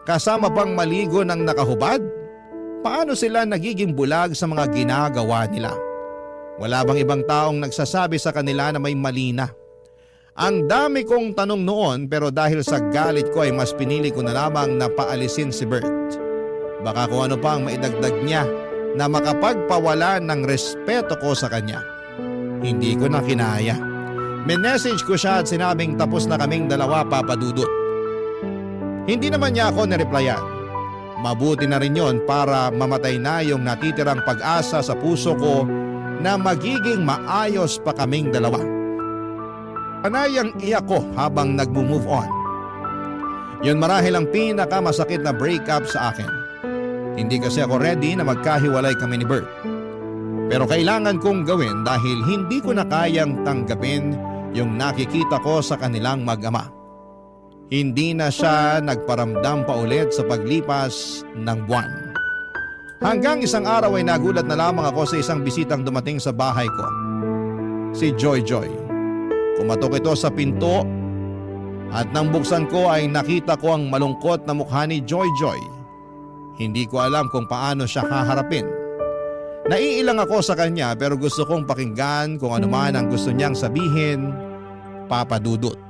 Kasama pang maligo ng nakahubad? Paano sila nagiging bulag sa mga ginagawa nila? Wala bang ibang taong nagsasabi sa kanila na may mali na? Ang dami kong tanong noon pero dahil sa galit ko ay mas pinili ko na lamang na paalisin si Bert. Baka kung ano pa ang maidagdag niya na makapagpawala ng respeto ko sa kanya. Hindi ko na kinaya. Minessage ko siya at sinabing tapos na kaming dalawa, Papadudot. Hindi naman niya ako nireplyan. Mabuti na rin yon para mamatay na yung natitirang pag-asa sa puso ko na magiging maayos pa kaming dalawa. Panayang iyak ko habang nag-move on. Yun marahil ang pinakamasakit na breakup sa akin. Hindi kasi ako ready na magkahiwalay kami ni Bert. Pero kailangan kong gawin dahil hindi ko na kayang tanggapin yung nakikita ko sa kanilang mag-ama. Hindi na siya nagparamdam pa ulit sa paglipas ng buwan. Hanggang isang araw ay nagulat na lamang ako sa isang bisitang dumating sa bahay ko. Si Joy Joy. Kumatok ito sa pinto at nang buksan ko ay nakita ko ang malungkot na mukha ni Joy Joy. Hindi ko alam kung paano siya haharapin. Naiilang ako sa kanya pero gusto kong pakinggan kung ano man ang gusto niyang sabihin, Papadudot.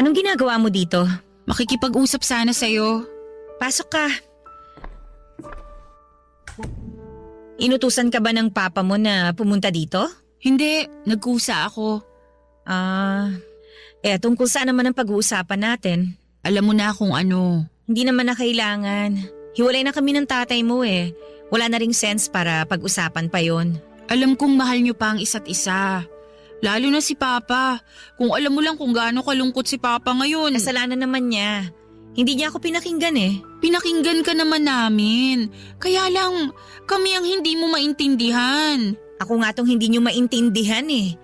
Anong ginagawa mo dito? Makikipag-usap sana sa'yo. Pasok ka. Inutusan ka ba ng papa mo na pumunta dito? Hindi, nagkusa ako. Tungkol saan naman ang pag-uusapan natin? Alam mo na kung ano. Hindi naman na kailangan. Hiwalay na kami ng tatay mo eh. Wala na ring sense para pag-usapan pa yon. Alam kong mahal niyo pa ang isa't isa. Lalo na si Papa. Kung alam mo lang kung gaano kalungkot si Papa ngayon. Kasalanan naman niya. Hindi niya ako pinakinggan eh. Pinakinggan ka naman namin. Kaya lang, kami ang hindi mo maintindihan. Ako nga tong hindi niyo maintindihan eh.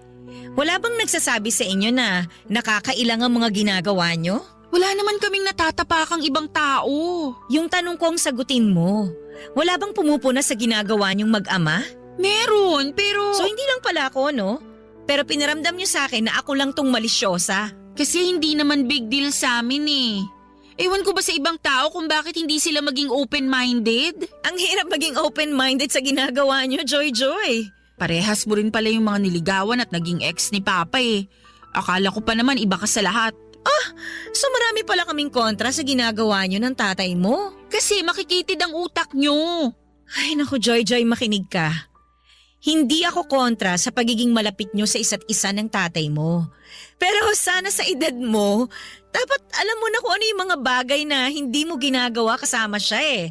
Wala bang nagsasabi sa inyo na nakakailang ang mga ginagawa niyo? Wala naman kaming natatapakang ibang tao. Yung tanong ko ang sagutin mo. Wala bang pumupuna sa ginagawa niyong mag-ama? Meron, pero... So hindi lang pala ako, no? Pero pinaramdam niyo sa akin na ako lang tong malisyosa. Kasi hindi naman big deal sa amin eh. Ewan ko ba sa ibang tao kung bakit hindi sila maging open-minded? Ang hirap maging open-minded sa ginagawa niyo, Joy. Parehas mo rin pala yung mga niligawan at naging ex ni Papa eh. Akala ko pa naman iba ka sa lahat. So marami pala kaming kontra sa ginagawa niyo ng tatay mo. Kasi makikitid ang utak nyo. Ay naku, Joy, makinig ka. Hindi ako kontra sa pagiging malapit niyo sa isa't isa ng tatay mo. Pero sana sa edad mo, dapat alam mo na kung ano yung mga bagay na hindi mo ginagawa kasama siya eh.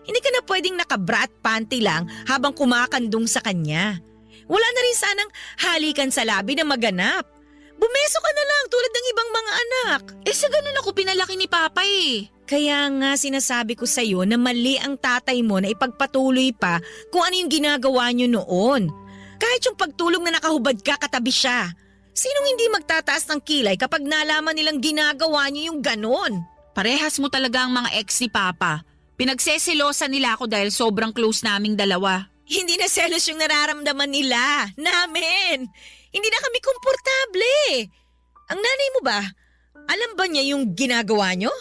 Hindi ka na pwedeng naka-brat panty lang habang kumakandong sa kanya. Wala na rin sanang halikan sa labi na maganap. Bumeso ka na lang tulad ng ibang mga anak. Sa ganun ako pinalaki ni Papa eh. Kaya nga sinasabi ko sa'yo na mali ang tatay mo na ipagpatuloy pa kung ano yung ginagawa niyo noon. Kahit yung pagtulog na nakahubad ka katabi siya. Sinong hindi magtataas ng kilay kapag nalaman nilang ginagawa niyo yung ganon? Parehas mo talaga ang mga ex ni Papa. Pinagseselosa nila ako dahil sobrang close naming dalawa. Hindi na selos yung nararamdaman nila. Namin. Hindi na kami komportable. Ang nanay mo ba? Alam ba niya yung ginagawa niyo?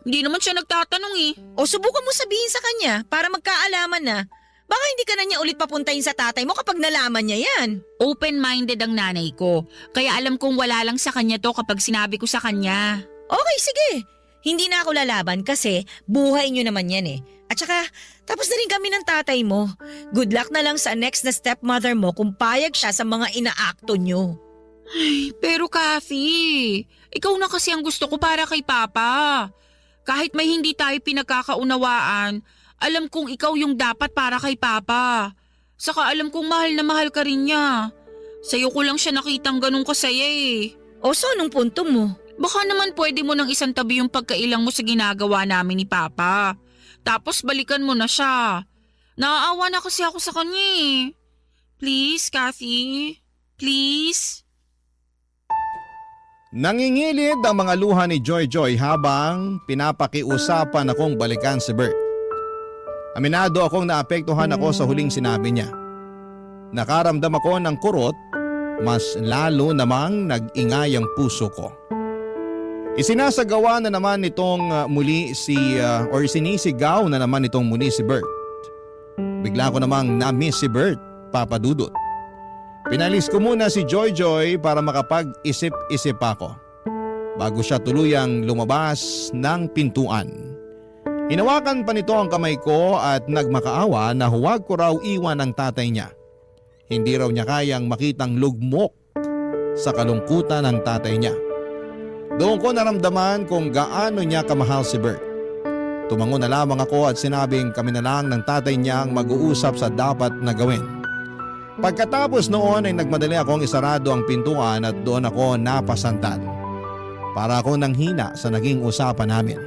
Hindi naman siya nagtatanong eh. O subukan mo sabihin sa kanya para magkaalaman na. Baka hindi ka na niya ulit papuntahin sa tatay mo kapag nalaman niya yan. Open-minded ang nanay ko. Kaya alam kong wala lang sa kanya to kapag sinabi ko sa kanya. Okay, sige. Hindi na ako lalaban kasi buhay niyo naman yan eh. At saka, tapos na rin kami ng tatay mo. Good luck na lang sa next na stepmother mo kung payag siya sa mga inaakto niyo. Pero Kathy, ikaw na kasi ang gusto ko para kay Papa. Kahit may hindi tayo pinagkakaunawaan, alam kong ikaw yung dapat para kay Papa. Saka alam kong mahal na mahal ka rin niya. Sa'yo ko lang siya nakitang ganun kasaya eh. O so, anong punto mo? Baka naman pwede mo nang isang tabi yung pagkailang mo sa ginagawa namin ni Papa. Tapos balikan mo na siya. Naaawa na kasi ako sa kanya eh. Please, Kathy. Please. Nangingilid ang mga luha ni Joy habang pinapakiusapan akong balikan si Bert. Aminado akong naapektuhan ako sa huling sinabi niya. Nakaramdam ako ng kurot, mas lalo namang nag-ingay ang puso ko. Isinasagawa na naman nitong sinisigaw na naman nitong muli si Bert. Bigla ko namang na-miss si Bert, Papa Dudut. Pinalis ko muna si Joy para makapag-isip-isip ako bago siya tuluyang lumabas ng pintuan. Hinawakan pa nito ang kamay ko at nagmakaawa na huwag ko raw iwan ang tatay niya. Hindi raw niya kayang makitang lugmok sa kalungkutan ng tatay niya. Doon ko naramdaman kung gaano niya kamahal si Bert. Tumango na lamang ako at sinabing kami na lang ng tatay niya ang mag-uusap sa dapat na gawin. Pagkatapos noon ay nagmadali akong isarado ang pintuan at doon ako napasantan. Para ako nanghina sa naging usapan namin.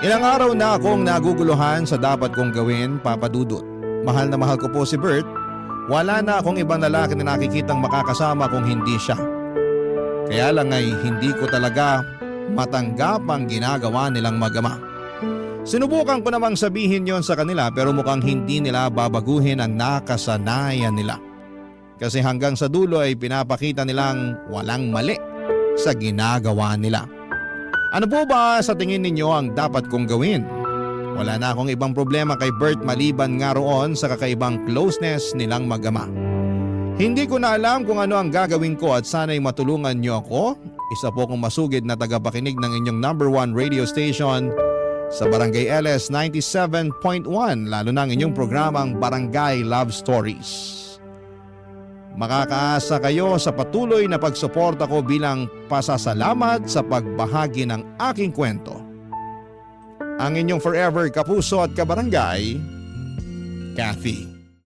Ilang araw na akong naguguluhan sa dapat kong gawin, Papa Dudut. Mahal na mahal ko po si Bert. Wala na akong ibang lalaki na nakikitang makakasama kung hindi siya. Kaya lang ay hindi ko talaga matanggap ang ginagawa nilang mag-ama. Sinubukan ko namang sabihin yon sa kanila pero mukhang hindi nila babaguhin ang nakasanayan nila. Kasi hanggang sa dulo ay pinapakita nilang walang mali sa ginagawa nila. Ano po ba sa tingin ninyo ang dapat kong gawin? Wala na akong ibang problema kay Bert maliban nga roon sa kakaibang closeness nilang mag-ama. Hindi ko na alam kung ano ang gagawin ko at sana'y matulungan niyo ako. Isa po kong masugid na tagapakinig ng inyong #1 radio station sa Barangay LS 97.1, lalo na ang inyong programang Barangay Love Stories. Makakaasa kayo sa patuloy na pagsuporta ko bilang pasasalamat sa pagbahagi ng aking kwento. Ang inyong forever kapuso at kabarangay, Kathy.